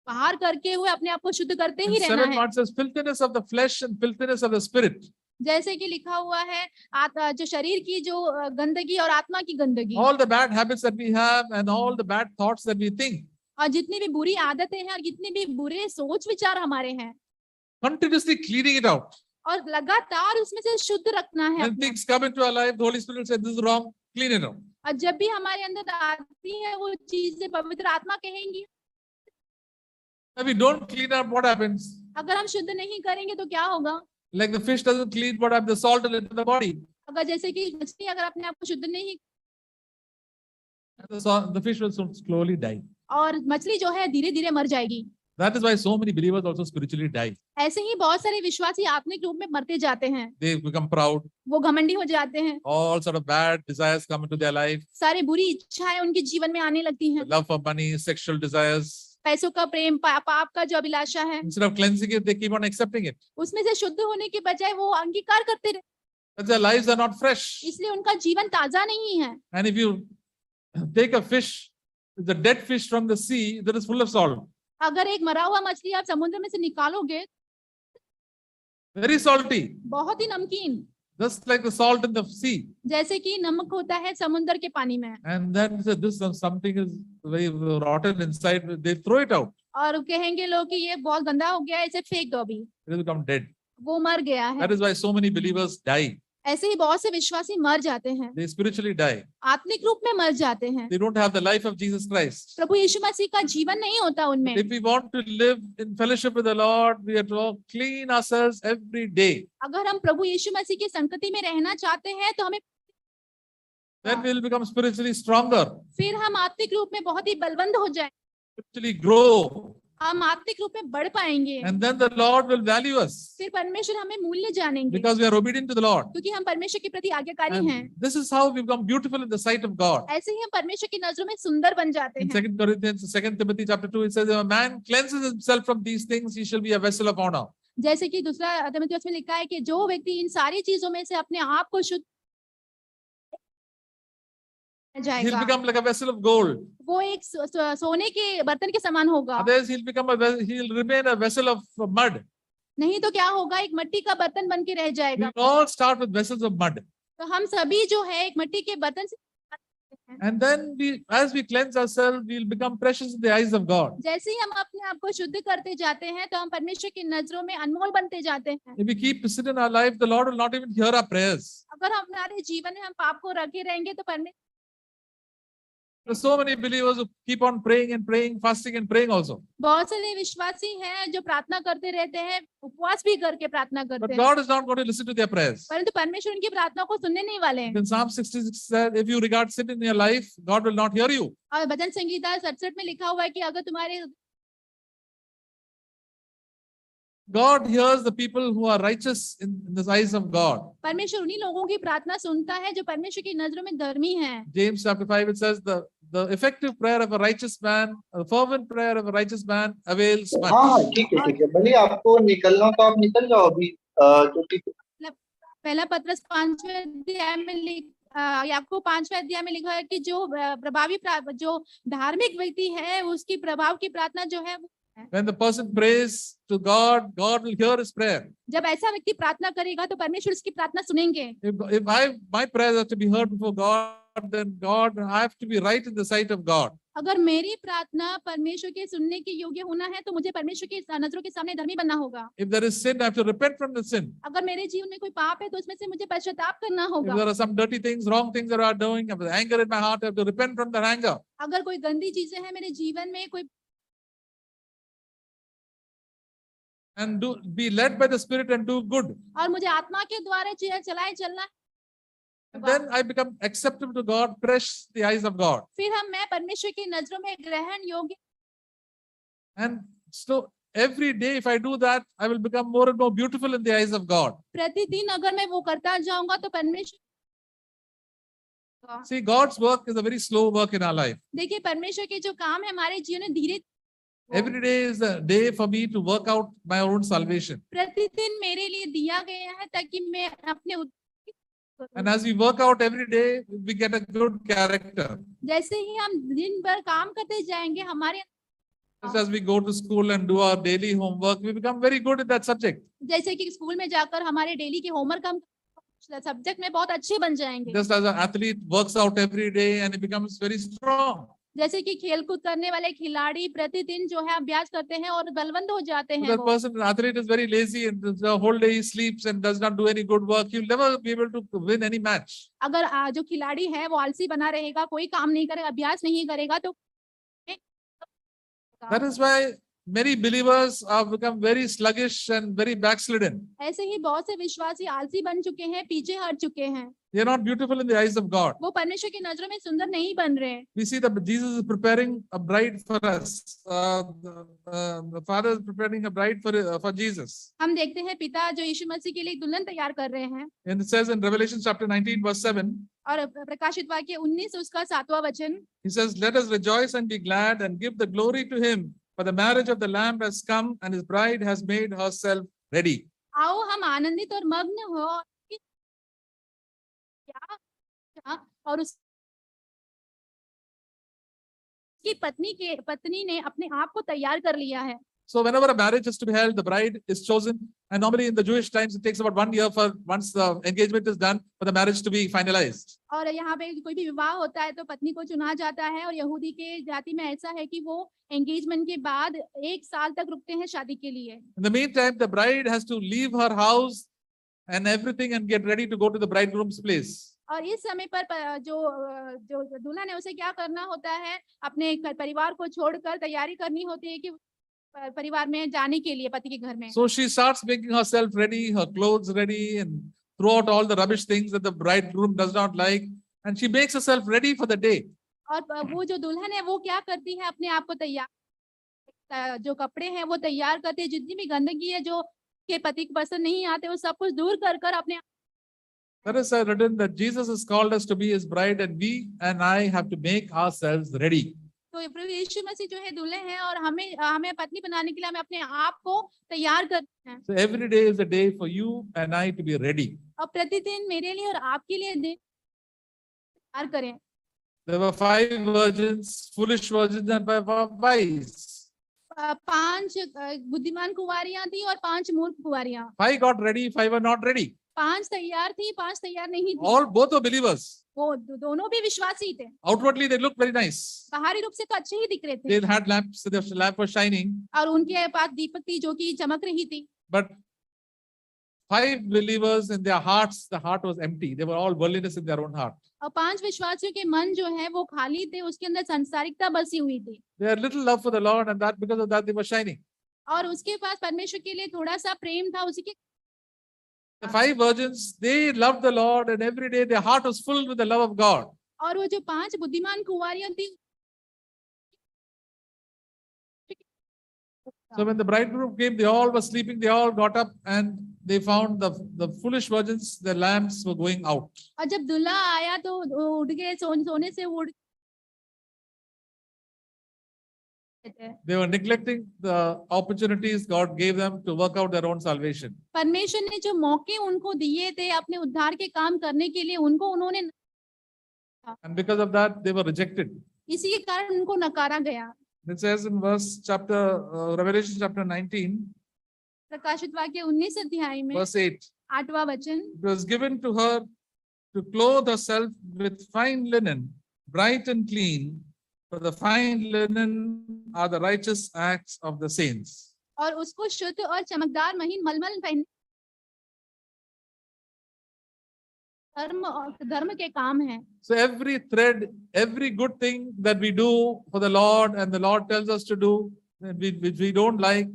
बाहर करके हुए अपने आप को शुद्ध करते ही In रहना 7 है। parts says filthiness of the flesh and filthiness of the spirit. जैसे कि लिखा हुआ है जो शरीर की जो गंदगी और आत्मा की गंदगी, All the bad habits that we have and all the bad thoughts that we think, और जितनी भी बुरी आदतें हैं और जितनी भी बुरे सोच विचार हमारे हैं, continuously cleaning it out. और लगातार उसमें से शुद्ध रखना है When अपने things come into our life, the Holy Spirit says, this is wrong, clean it out. और जब भी हमारे अंदर आती है वो चीजें पवित्र आत्मा कहेंगी। If we don't clean up, what happens? अगर हम शुद्ध नहीं करेंगे तो क्या होगा? Like the fish doesn't clean what have the salt into the body. अगर जैसे कि मछली अगर अपने आप को शुद्ध नहीं, The fish will slowly die. और मछली जो है धीरे धीरे मर जाएगी। That is why so many believers also spiritually die. ऐसे ही बहुत सारे विश्वासी आत्मिक रूप में मरते जाते हैं, They become proud. वो घमंडी हो जाते हैं, All sort of bad desires come into their life. सारी बुरी इच्छाएं उनके जीवन में आने लगती हैं, Love for money, sexual desires. पैसों का प्रेम, पाप का जो अभिलाषा है, Instead of cleansing it, they keep on accepting it. उसमें से शुद्ध होने के बजाय वो अंगीकार करते रहते, But their lives are not fresh. इसलिए उनका जीवन ताजा नहीं है। And if you take a fish, the dead fish from the sea, that is full of salt. अगर एक मरा हुआ मछली आप समुद्र में से निकालोगे, Very salty. बहुत ही नमकीन, Just like the salt in the sea. जैसे कि नमक होता है समुद्र के पानी में, And then this something is very rotten inside, they throw it out. और कहेंगे लोग कि ये बहुत गंदा हो गया है, इसे फेंक दो अभी, It has become dead. वो मर गया है। That is why so many believers die. ऐसे ही बहुत से विश्वासी मर जाते हैं, They spiritually die. आत्मिक रूप में मर जाते हैं, They don't have the life of Jesus Christ. प्रभु यीशु मसीह का जीवन नहीं होता उनमें। If we want to live in fellowship with the Lord, we have to clean ourselves every day. अगर हम प्रभु यीशु मसीह की संगति में रहना चाहते हैं तो हमें, Then we will become spiritually stronger, फिर हम आत्मिक रूप में बहुत ही बलवंत हो जाए, spiritually grow. हम आत्मिक रूप में बढ़ पाएंगे, And then the Lord will value us फिर परमेश्वर हमें मूल्य जानेंगे, because we are obedient to the Lord. क्योंकि हम परमेश्वर के प्रति आज्ञाकारी हैं। And this is how we become beautiful in the sight of God. ऐसे ही हम परमेश्वर की नजरों में सुंदर बन जाते In हैं। 2 Corinthians, 2 Timothy chapter 2, it says, if a man cleanses himself from these things, he shall be a vessel of honor. जैसे कि दूसरा तीमुथियुस में लिखा है कि जो व्यक्ति इन सारी चीजों में से अपने आप को शुद्ध He'll जाएगा, become like a vessel of gold. वो एक सोने के बर्तन के समान होगा। Otherwise, he'll remain a vessel of mud. नहीं तो क्या होगा, एक मिट्टी का बर्तन बन के रह We जाएगा। all start with vessels of mud. तो हम सभी जो है एक मिट्टी के बर्तन से, And then as we cleanse ourselves, we'll become precious in the eyes of God. जैसे ही हम अपने आप को शुद्ध करते जाते हैं तो हम परमेश्वर की नजरों में अनमोल बनते जाते हैं। If we keep sin in our life, the Lord will not even hear our prayers. अगर हम हमारे जीवन में हम पाप को रखे रहेंगे तो परमेश्वर, There are so many believers who keep on praying and praying, fasting and praying also. बहुत सारे विश्वासी हैं जो प्रार्थना करते रहते हैं, उपवास भी करके प्रार्थना But करते हैं, God is not going to listen to their prayers. परंतु परमेश्वर उनकी प्रार्थना को सुनने नहीं वाले हैं। In Psalm 66 said, if you regard sin in your life, God will not hear you. और भजन संगीता 67 में लिखा हुआ है कि अगर तुम्हारे, God hears the people who are righteous in the eyes of God. परमेश्वर उन्हीं लोगों की प्रार्थना सुनता है जो परमेश्वर की नजरों में धर्मी हैं। James chapter 5, it says, the effective prayer of a righteous man, a fervent prayer of a righteous man avails much. हाँ ठीक है भले आपको निकलना तो आप निकल जाओ अभी क्योंकि पहला पत्रस 5वें अध्याय में याकूब 5वें अध्याय में लिखा है कि जो प्रभावी जो धार्मिक व्यक्ति है उसकी प्रभाव की प्रार्थना जो है, When the person prays to God, God will hear his prayer. जब ऐसा व्यक्ति प्रार्थना करेगा तो परमेश्वर उसकी प्रार्थना सुनेंगे। If my prayers are to be heard before God, then God, I have to be right in the sight of God. अगर मेरी प्रार्थना परमेश्वर के सुनने के योग्य होना है तो मुझे परमेश्वर की नजरों के सामने धर्मी बनना होगा। If there is sin, I have to repent from the sin. अगर मेरे जीवन में कोई पाप है तो उसमें से मुझे पश्चाताप करना If होगा। there are some dirty things, wrong things that I are doing, I have anger in my heart, I have to repent from that anger. अगर कोई गंदी चीजें हैं मेरे जीवन में, कोई, And be led by the Spirit and do good. और मुझे आत्मा के द्वारा चलाए चलना, And then I become acceptable to God, precious in the eyes of God. फिर मैं परमेश्वर की नजरों में ग्रहण योग्य And so every day, if I do that, I will become more and more beautiful in the eyes of God. प्रतिदिन अगर मैं वो करता जाऊंगा तो परमेश्वर, See, God's work is a very slow work in our life. देखिए परमेश्वर के जो काम है हमारे जीवन में धीरे, Every day is a day for me to work out my own salvation. प्रतिदिन मेरे लिए दिया गया है ताकि मैं अपने And as we work out every day, we get a good character. जैसे ही हम दिन भर काम करते जाएंगे हमारे, Just as we go to school and do our daily homework, we become very good in that subject. जैसे कि स्कूल में जाकर हमारे डेली के होमवर्क हम सब्जेक्ट में बहुत अच्छे बन जाएंगे, Just as an athlete works out every day and he becomes very strong. जैसे कि खेल कूद करने वाले खिलाड़ी प्रतिदिन जो है अभ्यास करते हैं और बलवंत हो जाते If हैं that वो। person, an athlete, is very lazy and the whole day he sleeps and does not do any good work, he will never be able to win any match. अगर जो खिलाड़ी है वो आलसी बना रहेगा, कोई काम नहीं करेगा, अभ्यास नहीं करेगा तो That is why many believers have become very sluggish and very backslidden. ऐसे ही बहुत से विश्वासी आलसी बन चुके हैं, पीछे हट चुके हैं, They are not beautiful in the eyes of God. वो परमेश्वर की नजरों में सुंदर नहीं बन रहे। We see that Jesus is preparing a bride for us. The Father is preparing a bride for Jesus. हम देखते हैं पिता जो यीशु मसीह के लिए दुल्हन तैयार कर रहे हैं, And it says in Revelation chapter 19 verse 7, और प्रकाशित वाक्य 19 उसका 7वां वचन, he says, "Let us rejoice and be glad and give the glory to him, for the marriage of the Lamb has come and his bride has made herself ready." आओ हम आनंदित और मग्न हो और उसकी पत्नी ने अपने आप को तैयार कर लिया है। So whenever a marriage is to be held, the bride is chosen, and normally in the Jewish times it takes about 1 year for once the engagement is done for the marriage to be finalized. और यहाँ पे कोई भी विवाह होता है तो पत्नी को चुना जाता है, और यहूदी के जाति में ऐसा है कि वो एंगेजमेंट के बाद 1 साल तक रुकते हैं शादी के लिए। In the meantime, the bride has to leave her house and everything and get ready to go to the bridegroom's place. और इस समय पर जो दुल्हन है उसे क्या करना होता है, अपने परिवार को छोड़कर तैयारी करनी होती है कि परिवार में जाने के लिए पति के घर में। So she starts making herself ready, her clothes ready, and throw out all the rubbish things that the bridegroom does not like, and she makes herself ready for the day. और वो जो दुल्हन है वो क्या करती है, अपने आप को तैयार, जो कपड़े हैं वो तैयार करती है, जितनी भी गंदगी है जो के पति को पसंद नहीं आते वो सब कुछ दूर कर कर अपने। That is written that Jesus has called us to be his bride, and we and I have to make ourselves ready. तो प्रभु यीशु मसीह जो है दूल्हे हैं, और हमें पत्नी बनाने के लिए हमें अपने आप को तैयार करना है। So every day is a day for you and I to be ready. और प्रतिदिन मेरे लिए और आपके लिए दिन तैयार करें। There were 5 virgins, foolish virgins and 5 wise. 5 बुद्धिमान कुंवारियां थी और 5 मूर्ख कुंवारियां। 5 got ready, 5 were not ready. 5 तैयार थी, 5 तैयार नहीं थी। All both were believers. वो दोनों भी विश्वासी थे। Outwardly they looked very nice. बाहरी रूप से तो अच्छे ही दिख रहे थे। They had lamps, the lamp was shining. और उनके पास दीपक थी जो कि चमक रही थी। But 5 believers, in their hearts, the heart was empty. They were all worldliness in their own heart. और 5 विश्वासियों के मन जो है वो खाली थे, उसके अंदर सांसारिकता बसी हुई थी। They had little love for the Lord, and that because of that they were shining. और उसके पास परमेश्वर के लिए थोड़ा सा प्रेम था, उसी के। The 5 virgins, they loved the Lord, and every day their heart was filled with the love of God. और वो जो 5 बुद्धिमान कुंवारियां थी, So when the bridegroom came, they all were sleeping. They all got up and they found the foolish virgins, their lamps were going out. और जब दूल्हा आया तो उठ गए, सोने से उठ। They were neglecting the opportunities God gave them to work out their own salvation. परमेश्वर ने जो मौके उनको दिए थे अपने उद्धार के काम करने के लिए, उनको उन्होंने, And because of that, they were rejected. इसी के कारण उनको नकारा गया। It says in Revelation chapter 19, प्रकाशित वाक्य 19 अध्याय में verse 8. 8वां वचन, It was given to her to clothe herself with fine linen, bright and clean, for the fine linen are the righteous acts of the saints. और उसको शुद्ध और चमकदार महीन मलमल पहन, धर्म के काम है। So every thread, every good thing that we do for the Lord and the Lord tells us to do, which we don't like,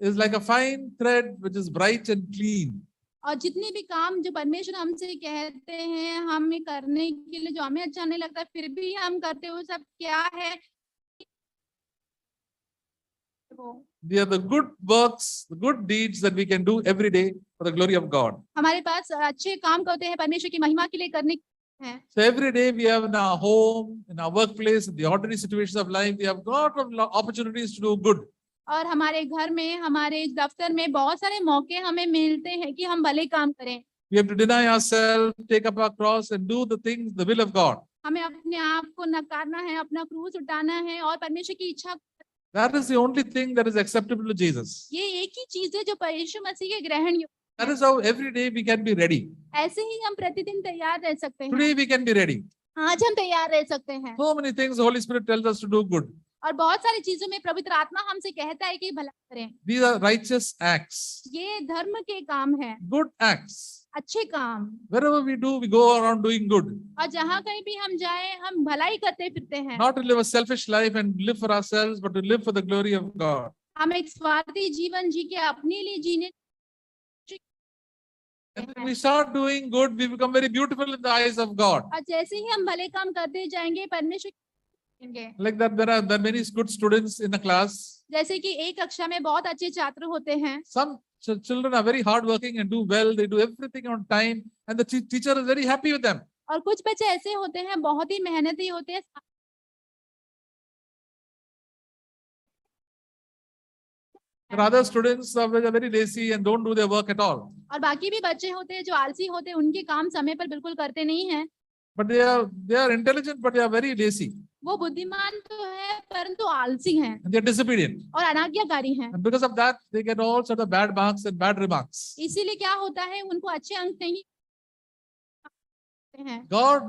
is like a fine thread which is bright and clean. और जितने भी काम जो परमेश्वर हमसे कहते हैं हमें करने के लिए, जो हमें अच्छा नहीं लगता फिर भी हम करते, वो सब क्या है? हो। They are the good works, the good deeds that we can do every day for the glory of God. हमारे पास अच्छे काम होते हैं परमेश्वर की महिमा के लिए करने हैं। So every day we have in our home, in our workplace, in the ordinary situations of life, we have got opportunities to do good. और हमारे घर में, हमारे दफ्तर में बहुत सारे मौके हमें मिलते हैं कि हम भले काम करें। We have to deny ourselves, take up our cross and do the things, the will of God. हमें अपने आप को नकारना है, अपना क्रूस उठाना है और परमेश्वर की इच्छा। That is the only thing that is acceptable to Jesus. ये एक ही चीज है जो यीशु मसीह के ग्रहण योग्य That is how every day we can be ready. है। ऐसे ही हम प्रतिदिन तैयार रह सकते हैं। Today we can be ready. आज हम तैयार रह सकते हैं। So many things the Holy Spirit tells us to do good. और बहुत सारी चीजों में पवित्र आत्मा हमसे कहता है कि भला करें। These are righteous acts, ये धर्म के काम है, good acts. अच्छे काम। Wherever we do, we go around doing good. और जहाँ कहीं भी हम जाएं, हम भलाई करते फिरते हैं। Not to live a selfish life and live for ourselves, but to live for the glory of God. हम एक स्वार्थी जीवन जी के अपने लिए जीने। And when we start doing good, we become very beautiful in the eyes of God. और जैसे ही हम भले काम करते जाएंगे परमेश्वर Like that, there are many good students in a class. जैसे कि एक कक्षा में बहुत अच्छे छात्र होते हैं। Some children are very hardworking and do well. They do everything on time, and the teacher is very happy with them. और कुछ बच्चे ऐसे होते हैं, बहुत ही मेहनती होते हैं। There are other students are very lazy and don't do their work at all. और बाकी भी बच्चे होते हैं जो आलसी होते हैं, उनके काम समय पर बिल्कुल करते नहीं हैं। But they are intelligent, but they are very lazy. वो बुद्धिमान तो है परंतु आलसी हैं And they are disobedient. और अनाज्ञाकारी हैं। And because of that, they get all sort of bad marks and bad remarks. इसीलिए क्या होता है, उनको अच्छे अंक नहीं हैं। God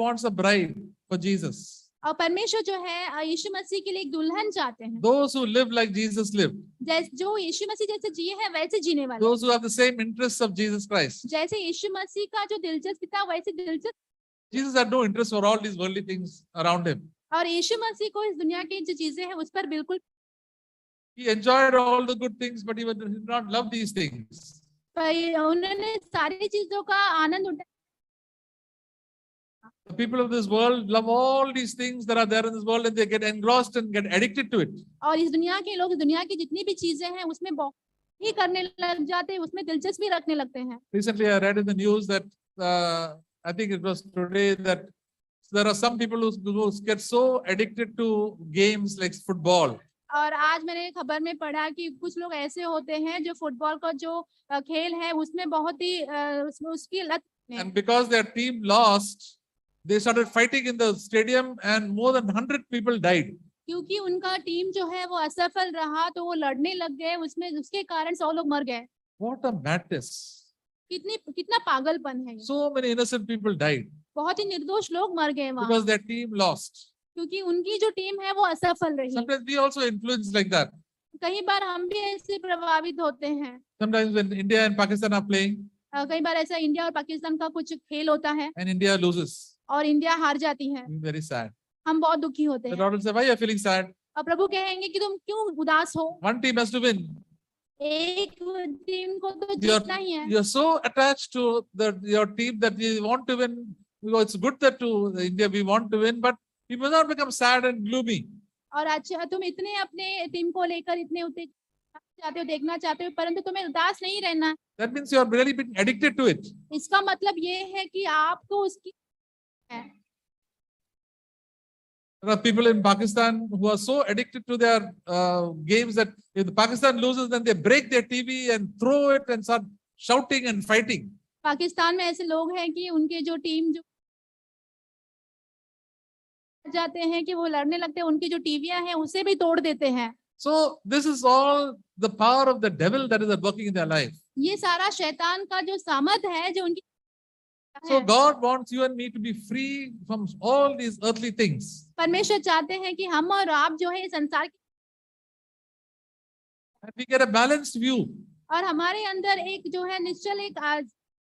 wants a bride for Jesus. और परमेश्वर जो है यीशु मसीह के लिए एक दुल्हन चाहते हैं। Those who live like Jesus lived. जो यीशु मसीह जैसे जिए हैं वैसे जीने वाले। Those who have the same interests of Jesus Christ. जैसे यीशु मसीह का जो दिलचस्पी था वैसे दिलचस्प। Jesus had no interest for all these worldly things around him. और यीशु मसीह को इस दुनिया की जो चीजें हैं उस पर बिल्कुल। He enjoyed all the good things, but he did not love these things. उन्होंने सारी चीजों का आनंद उठाया। The people of this world love all these things that are there in this world, and they get engrossed and get addicted to it. और इस दुनिया के लोग दुनिया की जितनी भी चीजें हैं उसमें बहुत ही करने लग जाते हैं, उसमें दिलचस्पी रखने लगते हैं। Recently, I read in the news that I think it was today that there are some people who get so addicted to games like football. और आज मैंने खबर में पढ़ा कि कुछ लोग ऐसे होते हैं जो फुटबॉल का जो खेल है उसमें बहुत ही उसकी लत है। And because their team lost, they started fighting in the stadium, and more than 100 people died. क्योंकि उनका टीम जो है वो असफल रहा तो वो लड़ने लग गए, उसमें उसके कारण 100 लोग मर गए। What a madness! कितना पागलपन है। So many innocent people died बहुत ही निर्दोष लोग मर गए वहाँ, because their team lost. क्योंकि उनकी जो टीम है वो असफल रही। Sometimes we also influence like that. कई बार हम भी ऐसे प्रभावित होते हैं। Sometimes when India and Pakistan are playing, कई बार ऐसा इंडिया और पाकिस्तान का कुछ खेल होता है and India loses, और इंडिया हार जाती है, we're very sad. हम बहुत दुखी होते The हैं। Lord will say, "Why are you feeling sad? और प्रभु कहेंगे कि तुम क्यों उदास हो, One team has to win. एक टीम को तो जीतना ही है। You're so attached to your team that you want to win. Because it's good that to India we want to win, but you must not become sad and gloomy." और अच्छा तुम इतने अपने टीम को लेकर इतने उत्तेजित चाहते हो, देखना चाहते हो, परंतु तुम्हें उदास नहीं रहना। That means you are really been addicted to it. इसका मतलब ये है कि आपको उसकी है। There are people in Pakistan who are so addicted to their games that if the Pakistan loses, then they break their TV and throw it and start shouting and fighting. Pakistan में ऐसे लोग हैं कि उनके जो टीम जो जाते हैं कि वो लड़ने लगते हैं, उनकी जो टीवियां हैं उसे भी तोड़ देते हैं। So this is all the power of the devil that is working in their life. ये सारा शैतान का जो सामर्थ है जो उनकी So God wants you and me to be free from all these earthly things. परमेश्वर चाहते हैं कि हम और आप जो है संसार की And we get a balanced view. और हमारे अंदर एक जो है निश्चल एक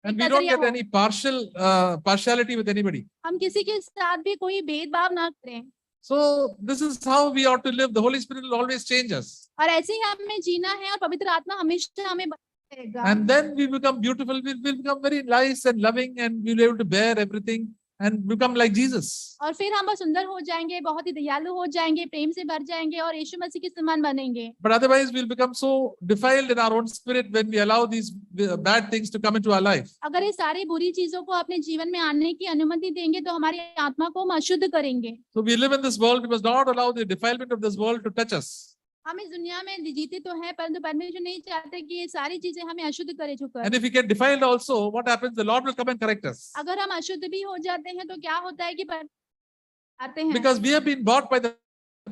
And we don't get any partiality with anybody. हम किसी के साथ भी कोई भेदभाव ना करें। So this is how we ought to live. The Holy Spirit will always change us. और ऐसे ही हमें जीना है और पवित्र आत्मा हमेशा हमें बताएगा। And then we become beautiful. We'll become very nice and loving, and we'll be able to bear everything. and become like Jesus. और फिर हम बहुत सुंदर हो जाएंगे, बहुत ही दयालु हो जाएंगे, प्रेम से भर जाएंगे और यीशु मसीह के समान बनेंगे। But otherwise, we'll become so defiled in our own spirit when we allow these bad things to come into our life. अगर ये सारी बुरी चीजों को अपने जीवन में आने की अनुमति देंगे तो हमारी आत्मा को हम अशुद्ध करेंगे। So we live in this world. We must not allow the defilement of this world to touch us. हम इस दुनिया में जीते तो हैं, परंतु परमेश्वर नहीं चाहते कि ये सारी चीजें हमें अशुद्ध करे जो कर। And if we get defiled also, what happens? The Lord will come and correct us. अगर हम अशुद्ध भी हो जाते हैं तो क्या होता है कि आते हैं, Because we have been bought by the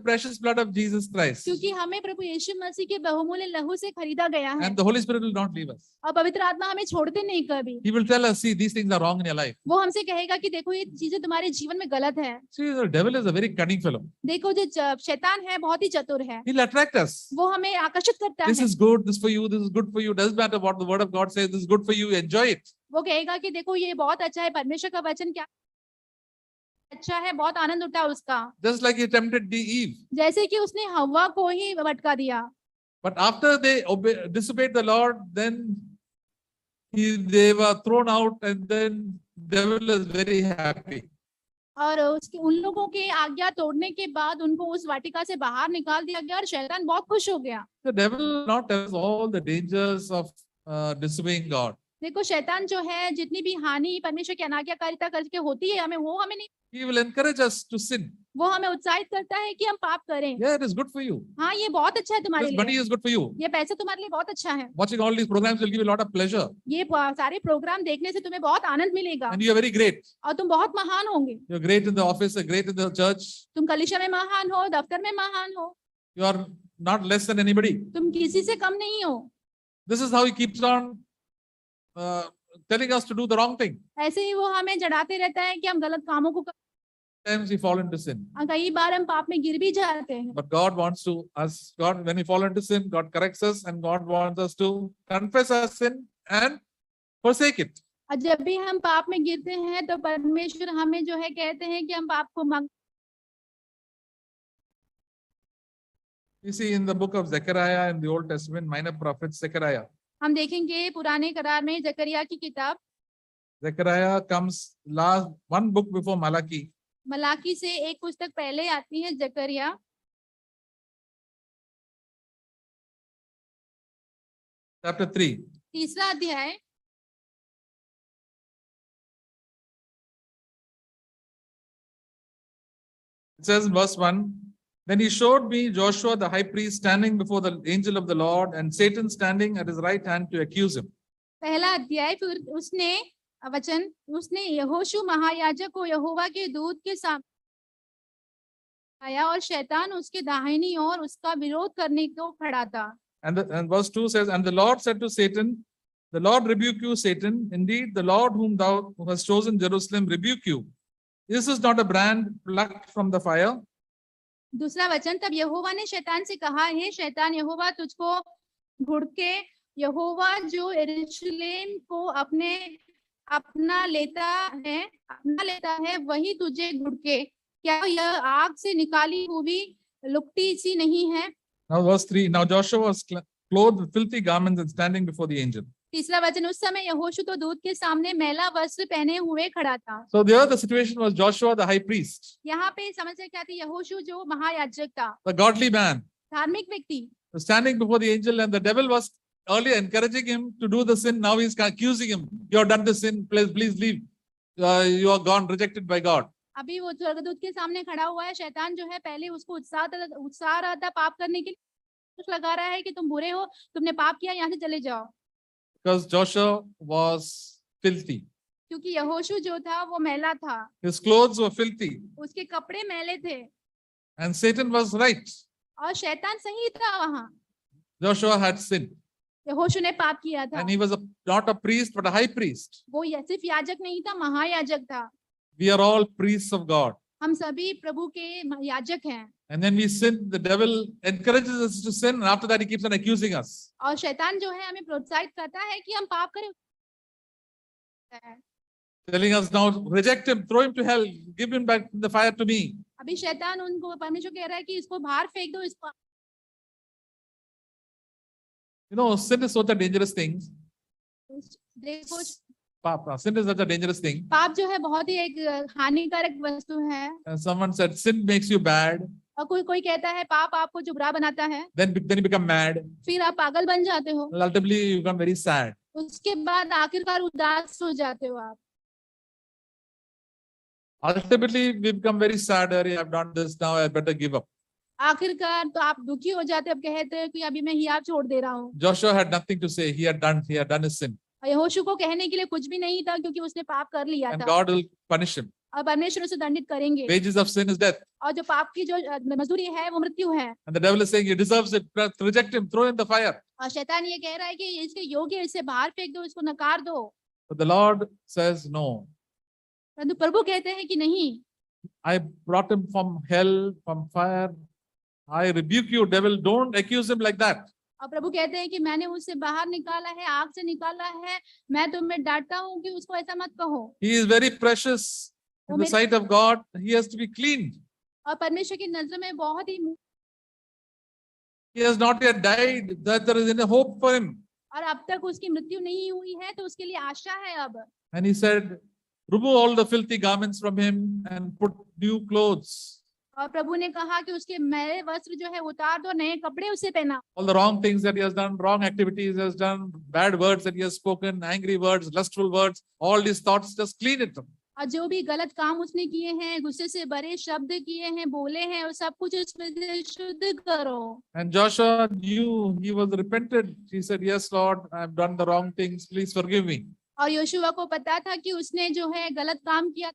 precious blood of Jesus Christ. क्योंकि हमें प्रभु यीशु मसीह के बहुमूल्य लहू से खरीदा गया है And the Holy Spirit will not leave us. और पवित्र आत्मा हमें छोड़ते नहीं कभी। He will tell us, see, these things are wrong in your life. वो हमसे कहेगा कि देखो ये चीजें तुम्हारे जीवन में गलत है। See, the devil is a very cunning fellow. देखो जो शैतान है बहुत ही चतुर है, He'll attract us. वो हमें आकर्षित करता This है। is good, this for you, this is good for you. Doesn't matter what the word of God says, this is good for you, enjoy it. वो कहेगा कि देखो ये बहुत अच्छा है, परमेश्वर का वचन क्या अच्छा है, बहुत आनंद उठा उसका। Just like he tempted the Eve. जैसे कि उसने हवा को ही भटका दिया। But after they disobeyed the Lord, then they were thrown out, and then devil is very happy. और उसके उन लोगों के आज्ञा तोड़ने के बाद उनको उस वाटिका से बाहर निकाल दिया गया और शैतान बहुत खुश हो गया। The devil will not tell us all the dangers of disobeying God. देखो शैतान जो है जितनी भी हानि परमेश्वर की अनाज्ञाकारिता करके होती है हमें नहीं, He will encourage us to sin. वो हमें उत्साहित करता है कि हम पाप करें। Yeah, it is good for you. हाँ ये बहुत अच्छा है तुम्हारे This money लिए, is good for you. ये पैसा तुम्हारे लिए बहुत अच्छा है। Watching all these programs will give you a lot of pleasure, ये सारे प्रोग्राम देखने से तुम्हें बहुत आनंद मिलेगा and you are very great. और तुम बहुत महान होंगे। You are great in the office, you're great in the church. तुम कलीसिया में महान हो, दफ्तर में महान हो, You are not less than anybody. तुम किसी से कम नहीं हो। This is how he keeps on telling us to do the wrong thing. ऐसे ही वो हमें जड़ाते रहता है कि हम गलत कामों को Sometimes we fall into sin. कई बार हम पाप में गिर भी जाते हैं। But God wants to us, God, when we fall into sin, God corrects us, and God wants us to confess our sin and forsake it. और जब भी हम पाप में गिरते हैं तो परमेश्वर हमें जो है कहते हैं कि हम पाप को मांग। You see in the book of Zechariah in the Old Testament, minor prophet Zechariah. हम देखेंगे पुराने करार में जकरिया की किताब, Zechariah comes last one book before Malachi. Malachi से एक पुस्तक पहले आती है जकरिया, Chapter 3. तीसरा अध्याय। It says in verse 1, then he showed me Joshua the high priest standing before the angel of the Lord, and Satan standing at his right hand to accuse him. पहला अध्याय, फिर उसने वचन उसने यहोशू महायाजक को यहोवा के दूत के सामने आया और शैतान उसके दाहिनी ओर उसका विरोध करने को खड़ा था। And verse 2 says, and the Lord said to Satan, the Lord rebuke you, Satan. Indeed, the Lord whom thou hast chosen, Jerusalem, rebuke you. This is not a brand plucked from the fire. दूसरा वचन, तब यहोवा ने शैतान से कहा, हे शैतान, यहोवा तुझको घुड़के, यहोवा जो यरूशलेम को अपना लेता है वही तुझे घुड़के। क्या यह आग से निकाली हुई लुकटी सी नहीं है? Now verse 3, now Joshua was clothed with filthy garments and standing before the angel. तीसरा वचन, उस समय यहोशू तो दूत के सामने मैला वस्त्र पहने हुए खड़ा था। So there the situation was Joshua the high priest, यहाँ पे समस्या क्या थी? यहोशू जो महायाजक था, the godly man, धार्मिक व्यक्ति, was standing before the angel, and the devil was earlier encouraging him to do the sin. Now he's accusing him. You have done the sin. Please leave. You are gone, rejected by God. अभी वो स्वर्गदूत के सामने खड़ा हुआ है। शैतान जो है पहले उसको उत्साह रहा था पाप करने के लिए, कुछ लगा रहा है कि तुम बुरे हो, तुमने पाप किया, यहाँ से चले जाओ। Because Joshua was filthy. क्योंकि यहोशू जो था वो मैला था, His clothes were filthy. उसके कपड़े मैले थे And Satan was right. और शैतान सही था। वहाँ Joshua had sinned. यहोशू ने पाप किया था। And he was not a priest, but a high priest. वो सिर्फ याजक नहीं था, महायाजक था। We are all priests of God. हम सभी प्रभु के याजक हैं। And then we sin, the devil encourages us to sin, and after that he keeps on accusing us. और शैतान जो है हमें प्रोत्साहित करता है कि हम पाप करें, Telling us now, reject him, throw him to hell, give him back the fire to me. अभी शैतान उनको परमेश्वर कह रहा है कि इसको बाहर फेंक दो, इसको। You know, sin is such a dangerous thing. देखो Sin is such a dangerous thing. पाप जो है बहुत ही एक हानिकारक वस्तु है। And someone said sin makes you bad. और कोई कोई कहता है पाप आपको जो बुरा बनाता है, Then you become mad. फिर आप पागल बन जाते हो, Ultimately, you become very sad. उसके बाद आखिरकार उदास हो जाते हो आप। Ultimately, we become very sad. "Arey, I've done this now. I better give up." आखिरकार तो आप दुखी हो जाते हो, अब कहते हैं कि अभी मैं हियाव छोड़ दे रहा हूँ। Joshua had nothing to say. He had done his sin. और यहोशू को कहने के लिए कुछ भी नहीं था क्योंकि उसने पाप कर लिया And था, God will punish him. और परमेश्वर उसे दंडित करेंगे। Wages of sin is death. और जो पाप की जो मजदूरी है वो मृत्यु है। And the devil is saying he deserves it. Reject him. Throw in the fire. और शैतान ये कह रहा है कि इसके योग्य, इसे बाहर फेंक दो, इसको नकार दो। But the Lord says no. परंतु प्रभु कहते हैं कि नहीं, I brought him from hell, from fire. I rebuke you, devil. Don't accuse him like that. और प्रभु कहते हैं कि मैंने उससे बाहर निकाला है, आग से निकाला है, मैं तुम्हें डांटता हूँ कि उसको ऐसा मत कहो। He is very precious in the sight of God. He has to be cleaned. और परमेश्वर की नजर में बहुत ही, He has not yet died. That there is any hope for him. और अब तक उसकी मृत्यु नहीं हुई है, तो उसके लिए आशा है अब। And he said, remove all the filthy garments from him and put new clothes. और प्रभु ने कहा कि उसके मैले वस्त्र जो है उतार दो, नए कपड़े उसे पहना। All the wrong things that he has done, wrong activities he has done, bad words that he has spoken, angry words, lustful words, all these thoughts, just clean it. और जो भी गलत काम उसने किए हैं, गुस्से से भरे शब्द किए हैं, बोले हैं, और सब कुछ उसमें से शुद्ध करो। And Joshua knew, he was repented. He said, yes, Lord, I have done the wrong things. Please forgive me. और योशुआ को पता था कि उसने जो है गलत काम किया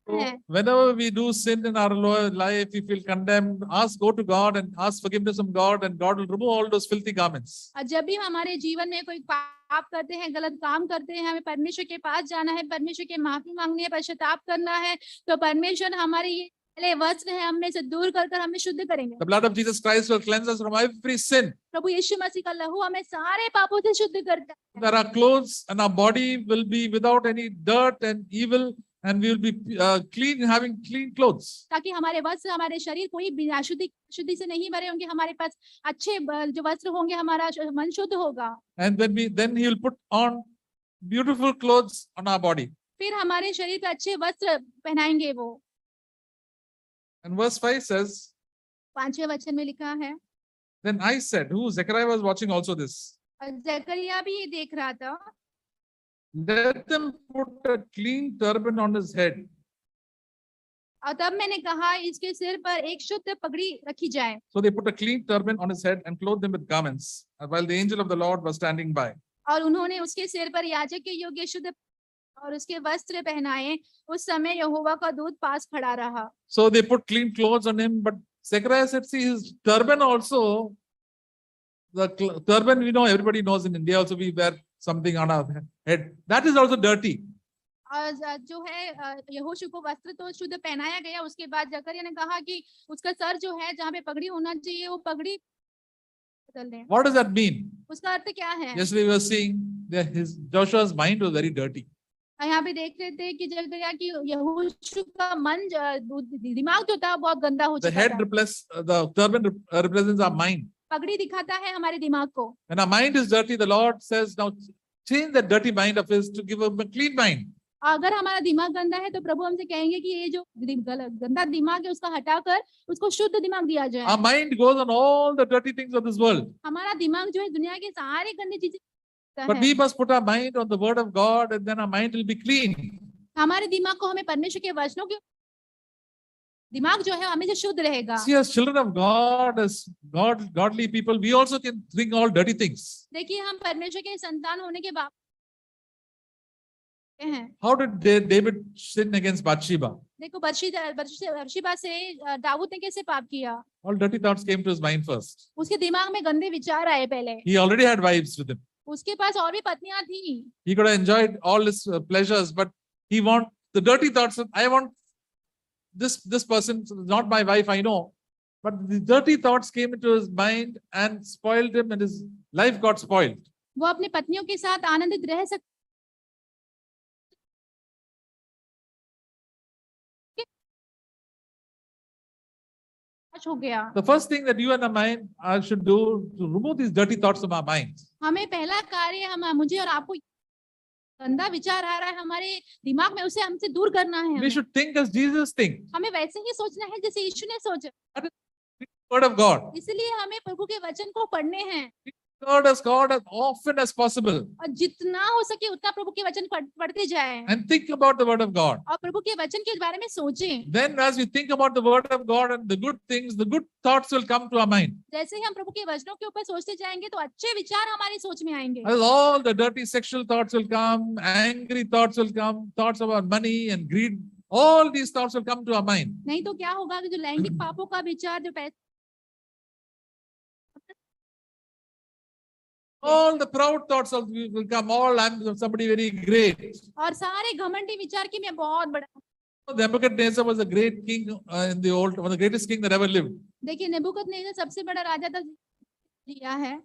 So, है। whenever we do sin in our life, we feel condemned, go to God and ask forgiveness from God, and God will remove all those filthy garments. और जब भी हमारे जीवन में कोई पाप करते हैं, गलत काम करते हैं, हमें परमेश्वर के पास जाना है, परमेश्वर के माफी मांगनी है, पश्चाताप करना है, तो परमेश्वर हमारे ये पहले वस्त्र है हमें से दूर कर हमें शुद्ध करेंगे। The blood of Jesus Christ will cleanse us from every sin. प्रभु यीशु मसीह का लहू हमें सारे पापों से शुद्ध करता है। That our clothes and our body will be without any dirt and evil, and we will be clean, having clean clothes. ताकि हमारे वस्त्र, हमारे शरीर कोई बिना शुद्धि से नहीं भरे होंगे, हमारे पास अच्छे जो वस्त्र होंगे, हमारा मन शुद्ध होगा। And then he will put on beautiful clothes on our body. फिर हमारे शरीर पे अच्छे वस्त्र पहनाएंगे वो। And verse 5 says, 5वें वचन में लिखा है, then I said, Zechariah was watching also this. और जकरिया भी ये देख रहा था, Let them put a clean turban on his head. और तब मैंने कहा इसके सिर पर एक शुद्ध पगड़ी रखी जाए। So they put a clean turban on his head and clothed him with garments, while the angel of the Lord was standing by. और उन्होंने उसके सिर पर याजक के योग्य शुद्ध और उसके वस्त्र पहनाए। उस समय यहोवा का दूत पास खड़ा रहा। So they put clean clothes on him, but Zechariah said, see, his turban also, the turban, we know, everybody knows in India also we wear something on our head. That is also dirty. और जो है यहोशू को वस्त्र तो शुद्ध पहनाया गया। उसके बाद जकरिया ने कहा कि उसका सर जो है जहाँ पे पगड़ी होना चाहिए वो पगड़ी बदल दें। What does that mean? उसका अर्थ क्या है? Yesterday we were seeing that Joshua's mind was very dirty. यहाँ पे देख रहे थे कि जकरिया की यहोशू का मन दिमाग जो था बहुत गंदा हो The चुका head था। the turban represents our mind. पगड़ी दिखाता है हमारे दिमाग को। When our mind is dirty, the Lord says, now change that dirty mind of his to give him a clean mind. अगर हमारा दिमाग गंदा है तो प्रभु हमसे कहेंगे कि ये जो गंदा दिमाग है उसका हटाकर उसको शुद्ध दिमाग दिया जाए। Our mind goes on all the dirty things of this world. हमारा दिमाग जो है दुनिया के सारे गंदी चीजें But we must put our mind on the word of God, and then our mind will be clean. हमारे दिमाग को हमें परमेश्वर के वचनों के दिमाग जो है हमेशा शुद्ध रहेगा। See, as children of God, as godly people, we also can think all dirty things. देखिए हम परमेश्वर के संतान होने के बाद हैं। How did David sin against Bathsheba? देखो बर्शिबा से दाऊद ने कैसे पाप किया? All dirty thoughts came to his mind first. उसके दिमाग में गंदे विचार आए पहले। He already had wives with him. उसके पास और भी पत्नियां थी। He could have enjoyed all his pleasures, but he want the dirty thoughts. I want this person, not my wife, I know, but the dirty thoughts came into his mind and spoiled him, and his life got spoiled. वो अपनी पत्नियों के साथ आनंदित रह सकते हो गया। The first thing that you and I should do to remove these dirty thoughts from our minds हमें पहला कार्य मुझे और आपको गंदा विचार आ रहा है हमारे दिमाग में, उसे हमसे दूर करना है We हमें। should think as Jesus thinks. हमें वैसे ही सोचना है जैसे यीशु ने सोचा। Word of God. इसलिए हमें प्रभु के वचन को पढ़ने हैं God as often as possible. और जितना हो सके उतना प्रभु के वचन पढ़ते जाएं And think about the word of God. और प्रभु के वचन के बारे में सोचें। Then as we think about the word of God and the good things, the good thoughts will come to our mind. जैसे ही हम प्रभु के वचनों के ऊपर सोचते जाएंगे तो अच्छे विचार हमारी सोच में आएंगे। As all the dirty sexual thoughts will come, angry thoughts will come, thoughts about money and greed. All these thoughts will come to our mind. नहीं तो क्या होगा कि जो लैंगिक पापों का विचार, जो पैसे, All the proud thoughts will come. All I'm somebody very great. और सारे घमंडी विचार की मैं बहुत बड़ा। Nebuchadnezzar was a great king in the old, one of the greatest king that ever lived. देखिए नेबूकदनेस्सर सबसे बड़ा राजा था जिया है।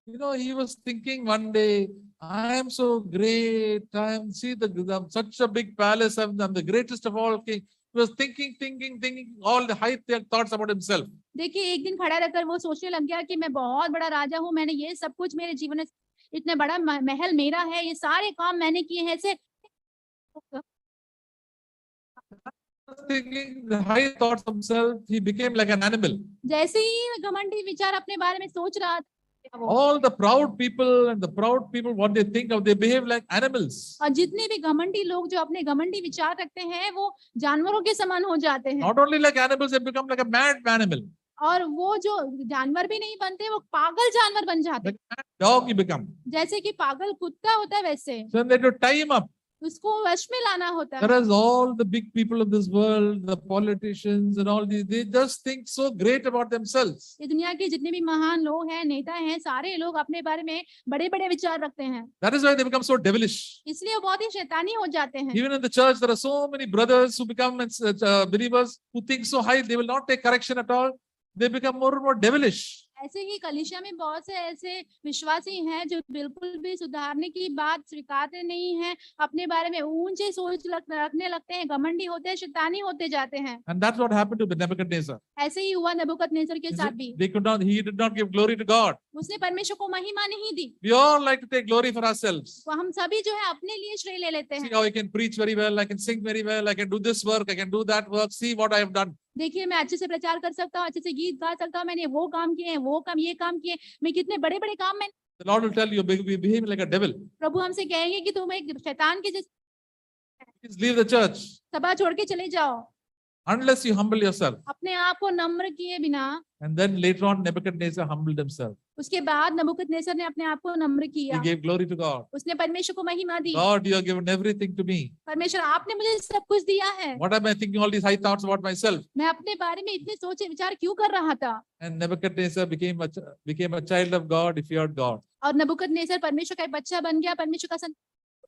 You know, he was thinking one day, I am so great. I am such a big palace. I'm the greatest of all kings. He was thinking all the high thoughts about himself. देखिए एक दिन खड़ा रहकर वो सोचने लग गया कि मैं बहुत बड़ा राजा हूँ, मैंने ये सब कुछ मेरे जीवन में, इतना बड़ा महल मेरा है, ये सारे काम मैंने किए हैं, ऐसे Thinking the high thoughts of himself, he became like an animal. जैसे ही घमंडी विचार अपने बारे में सोच रहा था, All the proud people what they think of, they behave like animals. और जितने भी घमंडी लोग जो अपने घमंडी विचार रखते हैं वो जानवरों के समान हो जाते हैं। Not only like animals, they become like a mad animal. और वो जो जानवर भी नहीं बनते, वो पागल जानवर बन जाते Like a mad dog you become. जैसे कि पागल कुत्ता होता है वैसे So then they have to tie him up. उसको वश में लाना होता है। Whereas all the big people of this world, the politicians and all these, they just think so great about themselves. ये दुनिया के जितने भी महान लोग हैं, नेता हैं, सारे लोग अपने बारे में बड़े बड़े विचार रखते हैं। That is why they become so devilish. इसलिए वो बहुत ही शैतानी हो जाते हैं। Even in the church, there are so many brothers who become believers who think so high, they will not take correction at all. They become more and more devilish. ऐसे ही कलीसिया में बहुत से ऐसे विश्वासी हैं जो बिल्कुल भी सुधारने की बात स्वीकारते नहीं हैं, अपने बारे में ऊंचे सोच रखने लगते हैं, घमंडी होते हैं, शैतानी होते जाते हैं। And that's what happened to Nebuchadnezzar. ऐसे ही हुआ नबूकदनेस्सर के साथ भी। He did not give glory to God. उसने परमेश्वर को महिमा नहीं दी। We all like to take glory for ourselves. वो हम सभी जो है अपने लिए श्रेय ले लेते See हैं। how I can preach very well, I can sing very well, I can do this work, I can do that work. See what I have done. देखिए मैं अच्छे से प्रचार कर सकता हूँ, अच्छे से गीत गा सकता हूँ, मैंने वो काम किए हैं, वो काम, ये काम किए, मैं कितने बड़े बड़े काम में। The Lord will tell you, you behave like a devil. प्रभु हमसे कहेंगे कि तुम एक शैतान के जैसे, Please leave the church. सभा छोड़ के चले जाओ, Unless you humble yourself. अपने आप को नम्र किए बिना। And then later on, Nebuchadnezzar humbled himself. उसके बाद नबूकदनेस्सर ने अपने आप को नम्र किया, He gave glory to God. उसने परमेश्वर को महिमा दी। Lord, you have given everything to me. परमेश्वर आपने मुझे सब कुछ दिया है, What am I thinking all these high thoughts about myself? मैं अपने बारे में इतने सोचे विचार क्यों कर रहा था। And Nebuchadnezzar became a child of God. He feared God. और नबूकदनेस्सर परमेश्वर का एक बच्चा बन गया, परमेश्वर का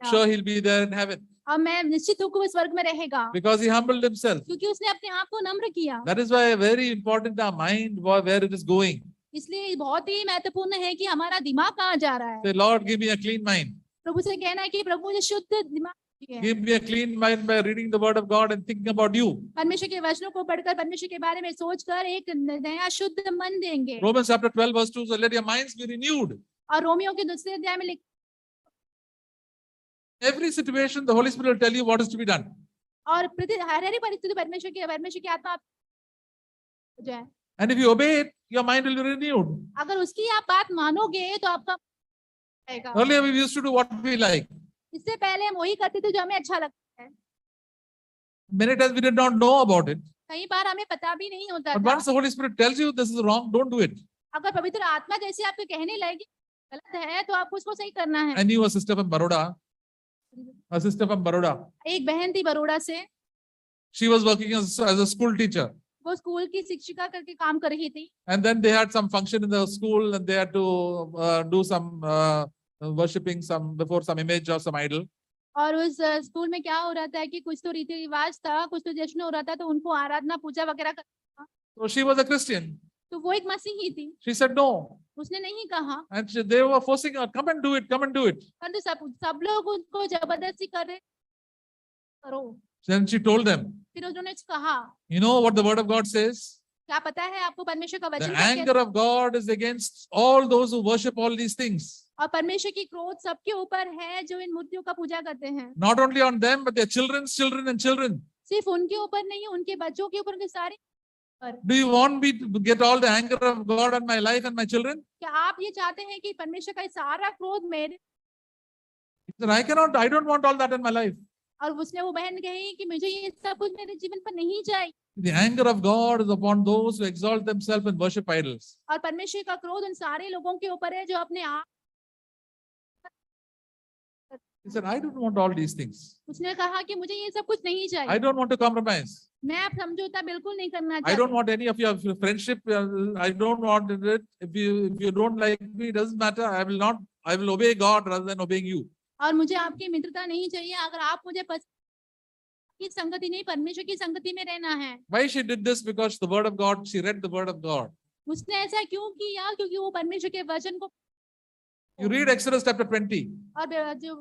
Sure, he'll be there in heaven और मैं निश्चित होकर उस स्वर्ग में रहेगा, because he humbled himself. क्योंकि उसने अपने आप को नम्र किया। That is why very important our mind where it is going. इसलिए बहुत ही महत्वपूर्ण है कि हमारा दिमाग कहाँ जा रहा है। Say, Lord, give me a clean mind. प्रभु से कहना है कि प्रभु मुझे शुद्ध दिमाग दीजिए। Give me a clean mind by reading the word of God and thinking about you. परमेश्वर के वचनों को पढ़कर परमेश्वर के बारे में सोचकर एक नया शुद्ध मन देंगे। Romans chapter 12 verse 2 says, let your minds be renewed. और रोमियो के दूसरे अध्याय में लिखा, Every situation, the Holy Spirit will tell you what is to be done. और हर परिस्थिति परमेश्वर की आत्मा हो जाए। And if you obey it, your mind will be renewed. अगर उसकी आप बात मानोगे तो आपका आएगा। Earlier we used to do what we like. इससे पहले हम वही करते थे जो हमें अच्छा लगता है। Many times we did not know about it. कई बार हमें पता भी नहीं होता But था। once the Holy Spirit tells you this is wrong, don't do it. अगर पवित्र आत्मा जैसे आपको कहने लगेगी गलत है तो आपको उसको सही करना है। I knew a sister from Baroda. एक बहन थी बड़ौदा से, She was working as a school teacher. वो स्कूल की शिक्षिका करके काम कर रही थी। And then they had some function in the school and they had to do some worshipping before some image or some idol. और उस स्कूल में क्या हो रहा था कि कुछ तो रीति रिवाज था, कुछ तो जश्न हो रहा था, तो उनको आराधना पूजा वगैरह करना। So she was a Christian. तो वो एक मसीही थी। She said no. उसने नहीं कहा। And they were forcing her, come and do it, come and do it. परंतु सब लोग उसको जबरदस्ती कर रहे, करो। Then she told them, फिर उन्होंने कहा, you know what the word of God says? क्या पता है आपको परमेश्वर का The वचन क्या anger of God is against all those who worship all these things. और परमेश्वर की क्रोध सबके ऊपर है जो इन मूर्तियों का पूजा करते हैं। Not only on them, but their children's children and children. सिर्फ उनके ऊपर नहीं, उनके बच्चों के ऊपर, उनके सारे पर। Do you want me to get all the anger of God on my life and my children? क्या आप ये चाहते हैं कि परमेश्वर का ये सारा क्रोध मेरे, He said, I don't want all that in my life. और उसने वो बहन कही कि मुझे ये सब कुछ मेरे जीवन पर नहीं चाहिए। The anger of God is upon those who exalt themselves and worship idols. और परमेश्वर का क्रोध उन सारे लोगों के ऊपर है जो अपने आप, He said, I don't want all these things. उसने कहा कि मुझे ये सब कुछ नहीं I चाहिए, don't want to compromise. मैं अब समझौता बिल्कुल नहीं करना I चाहती। don't want any of your friendship. I don't want it. If you don't like me, it doesn't matter. I will obey God rather than obeying you. और मुझे आपकी मित्रता नहीं चाहिए, अगर आप मुझे की संगति नहीं, परमेश्वर की संगति में रहना है। Why she did this? Because the word of God, she read the word of God. उसने ऐसा क्यों किया? क्योंकि वो परमेश्वर के वचन को, You read Exodus chapter 20. और जो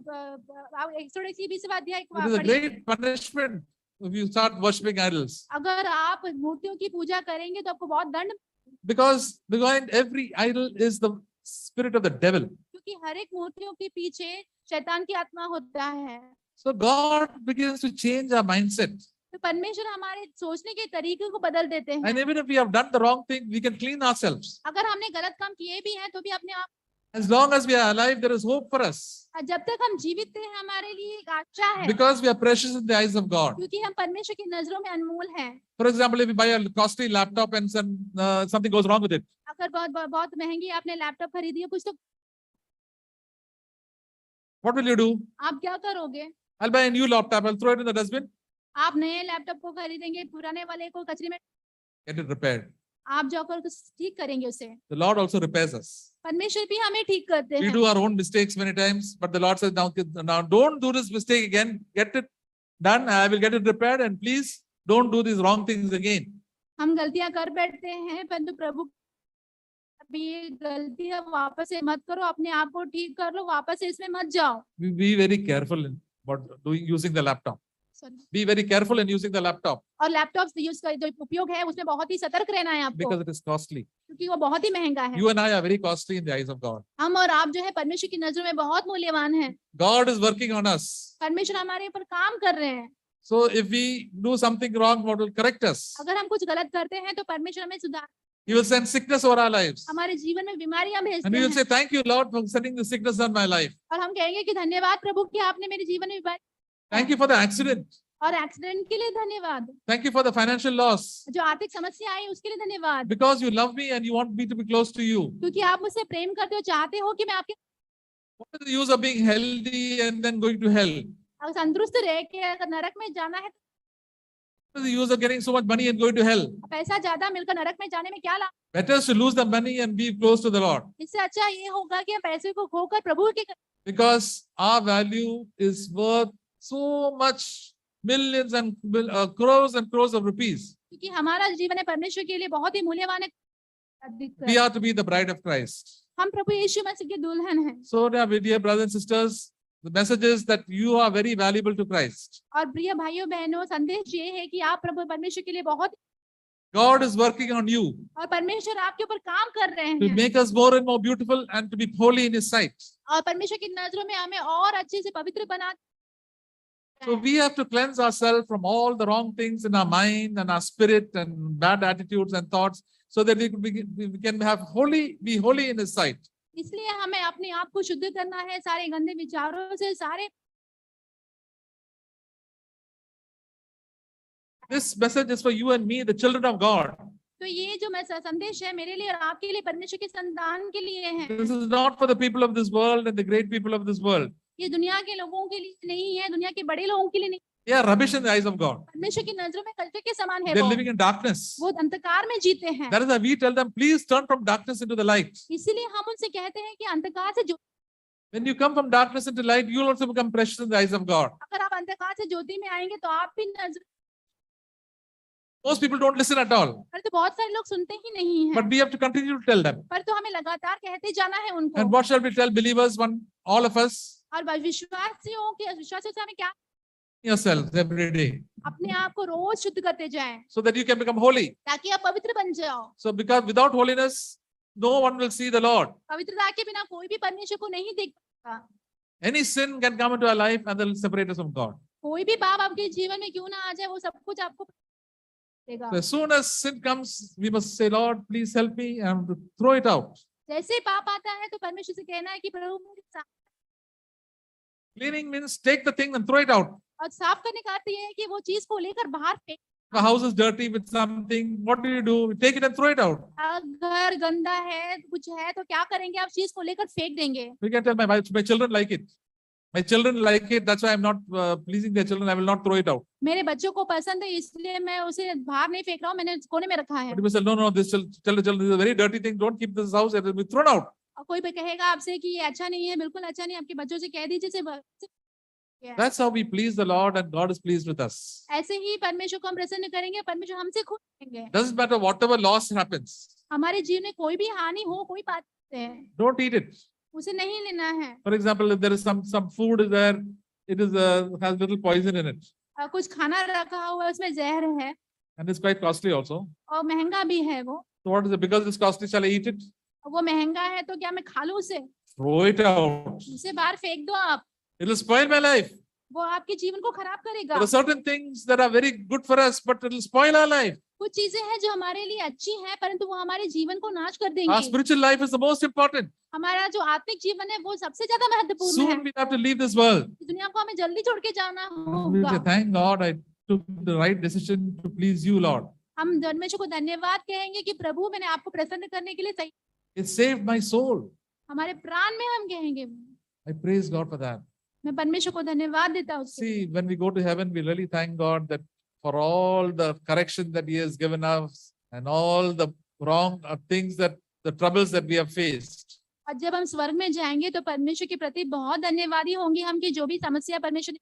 एक्सोडस की 20वां अध्याय को It आप is a पढ़िए। great punishment if you start worshipping idols. अगर आप मूर्तियों की पूजा करेंगे तो आपको बहुत दंड, Because behind every idol is the spirit of the devil. क्योंकि हर एक मूर्तियों के पीछे शैतान की आत्मा होता है। So God begins to change our mindset. तो परमेश्वर हमारे सोचने के तरीके को बदल देते हैं। And even if we have done the wrong thing, we can clean ourselves. अगर हमने गलत काम किए भी हैं तो भी अपने आप, As long as we are alive, there is hope for us. जब तक हम जीवित हैं हमारे लिए एक आशा है, Because we are precious in the eyes of God. क्योंकि हम परमेश्वर की नजरों में अनमोल हैं। For example, if you buy a costly laptop and something goes wrong with it, अगर बहुत महंगी आपने लैपटॉप खरीदी है कुछ, तो what will you do? आप क्या करोगे? I'll buy a new laptop, I'll throw it in the dustbin, आप नए लैपटॉप को खरीदेंगे, पुराने वाले को कचरे में get it repaired. आप जाकर ठीक करेंगे उसे। The Lord also repairs us. परमेश्वर भी हमें ठीक करते We हैं। do our own mistakes many times, but the Lord says, now don't do this mistake again. Get it done. I will get it repaired, and please don't do these wrong things again. हम गलतियां कर बैठते हैं, परंतु प्रभु अभी ये गलतियां वापस से मत करो, अपने आप को ठीक कर लो, वापस से इसमें मत जाओ। Be very careful in using the laptop. Sorry. Be very careful in using the laptop और लैपटॉप यूज का जो उपयोग है उसमें बहुत ही सतर्क रहना है आपको, because it is costly. क्योंकि वो बहुत ही महंगा है। You and I are very costly in the eyes of God. हम और आप जो है परमेश्वर की नजरों में बहुत मूल्यवान हैं। God is working on us. परमेश्वर हमारे ऊपर काम कर रहे हैं। So if we do something wrong, God will correct us. अगर हम कुछ गलत करते हैं तो परमेश्वर हमें सुधार, He will send sickness over our lives. हमारे जीवन में बीमारियां And भेजते we will हैं, say, thank you, Lord, for sending the sickness on my life. और हम कहेंगे कि धन्यवाद प्रभु कि आपने मेरे जीवन में बीमारी, Thank you for the accident. और एक्सीडेंट के लिए धन्यवाद, Thank you for the financial loss. जो आर्थिक समस्या आई उसके लिए धन्यवाद, Because you love me and you want me to be close to you. क्योंकि आप मुझसे प्रेम करते हो, चाहते हो कि मैं आपके What is the use of being healthy and then going to hell? तंदुरुस्त रह के अगर नरक में जाना है, What is the use of getting so much money and going to hell? पैसा ज्यादा मिलकर नरक में जाने में क्या लाभ? Better is to lose the money and be close to the Lord. इससे अच्छा ये होगा कि हम पैसे को खोकर प्रभु के, Because our value is worth so much, millions and crores and crores of rupees. क्योंकि हमारा जीवन है परमेश्वर के लिए बहुत ही मूल्यवान है। We are to be the bride of Christ. हम प्रभु यीशु मसीह के दुल्हन हैं। So, dear brothers and sisters, the message is that you are very valuable to Christ. और प्रिय भाइयों बहनों, संदेश ये है कि आप प्रभु परमेश्वर के लिए बहुत, God is working on you और परमेश्वर आपके ऊपर काम कर रहे to हैं, make us more and more beautiful and to be holy in His sight. और परमेश्वर की नजरों में हमें और अच्छे से पवित्र बना। So we have to cleanse ourselves from all the wrong things in our mind and our spirit and bad attitudes and thoughts, so that we can be holy in His sight. इसलिए हमें अपने आप को शुद्ध करना है सारे गंदे विचारों से, सारे। This message is for you and me, the children of God. तो ये जो संदेश है मेरे लिए और आपके लिए, परमेश्वर के संतान के लिए है। This is not for the people of this world and the great people of this world. ये दुनिया के लोगों के लिए नहीं है, दुनिया के बड़े लोगों के लिए नहीं। They are rubbish in the eyes of God. परमेश्वर की नजरों में कचरे के समान है They're वो। living in darkness. वो अंधकार में जीते हैं। That is why we tell them, please turn from darkness into the light. इसीलिए हम उनसे कहते हैं कि अंधकार से जो, When you come from darkness into light, you will also become precious in the eyes of God. अगर आप अंधकार से ज्योति में आएंगे तो आप भी नजर, Most people don't listen at all. पर तो बहुत सारे लोग सुनते ही नहीं हैं। But we have to continue to tell them. पर तो हमें लगातार कहते जाना है उनको। And what shall we tell believers, all of us? और विश्वासियों से हमें क्या, Yourselves every day, अपने आप को रोज शुद्ध करते जाएं, so that you can become holy. ताकि आप पवित्र बन जाओ। So because without holiness, no one will see the Lord. पवित्रता के बिना कोई भी परमेश्वर को नहीं देख सकता। Any sin can come into our life and they'll separate us from God. कोई भी पाप आपके जीवन में क्यों ना आ जाए, वो सब कुछ आपको देगा। So as soon as sin comes, we must say, Lord, please help me, and throw it out. जैसे ही पाप आता है तो परमेश्वर से कहना है कि प्रभु मुझे साफ। Cleaning means take the thing and throw it out. और साफ करने का अर्थ ये है कि वो चीज को लेकर बाहर फेंक। The house is dirty with something. What do? You take it and throw it out. घर गंदा है, कुछ है तो क्या करेंगे, आप चीज को लेकर फेंक देंगे। We can tell my wife, my children like it. My children like it. That's why I'm not pleasing their children. I will not throw it out. मेरे बच्चों को पसंद है इसलिए मैं उसे बाहर नहीं फेंक रहा हूँ, मैंने कोने में रखा है। But you say, no, this tell the children, this is a very dirty thing. Don't keep this house. It will be thrown out. और कोई भी कहेगा आपसे कि ये अच्छा नहीं है, बिल्कुल अच्छा नहीं, आपके बच्चों से कह दीजिए That's how we please the Lord, and God is pleased with us. ऐसे ही परमेश्वर को हम प्रसन्न करेंगे, परमेश्वर हमसे खुश होंगे। Doesn't matter whatever loss happens. हमारे जीवन में कोई भी हानि हो, कोई बात नहीं है, Don't eat it. उसे नहीं लेना है। For example, if there is some food is there, it is has little poison in it, कुछ खाना रखा हुआ है उसमें जहर है and it's quite costly also. और महंगा भी है वो। So what is it? Because it's costly, shall I eat it? वो महंगा है तो क्या मैं खा लूं उसे? Throw it out. उसे बाहर फेंक दो आप, It will spoil my life. वो आपके जीवन को खराब करेगा। There are certain things that are very good for us, but it will spoil our life. कुछ चीजें हैं जो हमारे लिए अच्छी हैं, परंतु वो हमारे जीवन को नाश कर Our देंगी। spiritual life is the most important. हमारा जो आत्मिक जीवन है वो सबसे ज्यादा महत्वपूर्ण है। Soon we have to leave this world. इस दुनिया को हमें जल्दी छोड़ के जाना We होगा। say, thank God I took the right decision to please you, Lord. हम परमेश्वर को धन्यवाद कहेंगे कि प्रभु मैंने आपको प्रसन्न करने के लिए सही, It saved my soul. हमारे प्राण में हम कहेंगे। I praise God for that. मैं परमेश्वर को धन्यवाद देता हूँ उसके लिए। See, when we go to heaven, we really thank God that for all the correction that He has given us and all the wrong things that the troubles that we have faced. और जब हम स्वर्ग में जाएंगे तो परमेश्वर के प्रति बहुत धन्यवादी होंगे हम कि जो भी समस्या परमेश्वर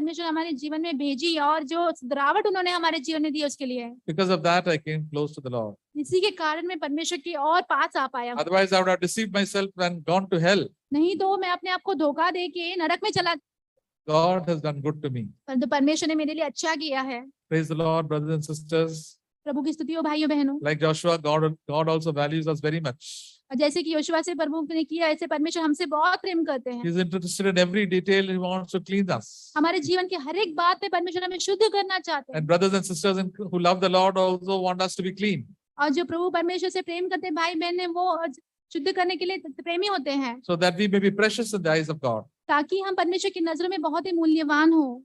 ने हमारे जीवन में भेजी और जो गिरावट उन्होंने हमारे जीवन में दी उसके लिए। Because of that, I came close to the Lord. इसी के कारण मैं परमेश्वर की और पास आ पाया हूँ। Otherwise, I would have deceived myself and gone to hell. नहीं तो मैं अपने आप को धोखा दे के नरक में चला। God has done good to me. परंतु परमेश्वर ने मेरे लिए अच्छा किया है। Praise the Lord, brothers and sisters. प्रभु की स्तुति हो भाइयों बहनों। Like Joshua, God also values us very much. और जैसे कि योशुआ से प्रभु ने किया, ऐसे परमेश्वर हमसे बहुत प्रेम करते हैं। He's interested in every detail. He wants to clean us. हमारे जीवन के हर एक बात पे परमेश्वर हमें शुद्ध करना चाहते हैं। And brothers and sisters who love the Lord also want us to be clean. और जो प्रभु परमेश्वर से प्रेम करते हैं भाई बहन है, वो शुद्ध करने के लिए प्रेमी होते हैं, So that we may be precious in the eyes of God. ताकि हम परमेश्वर की नजरों में बहुत ही मूल्यवान हो।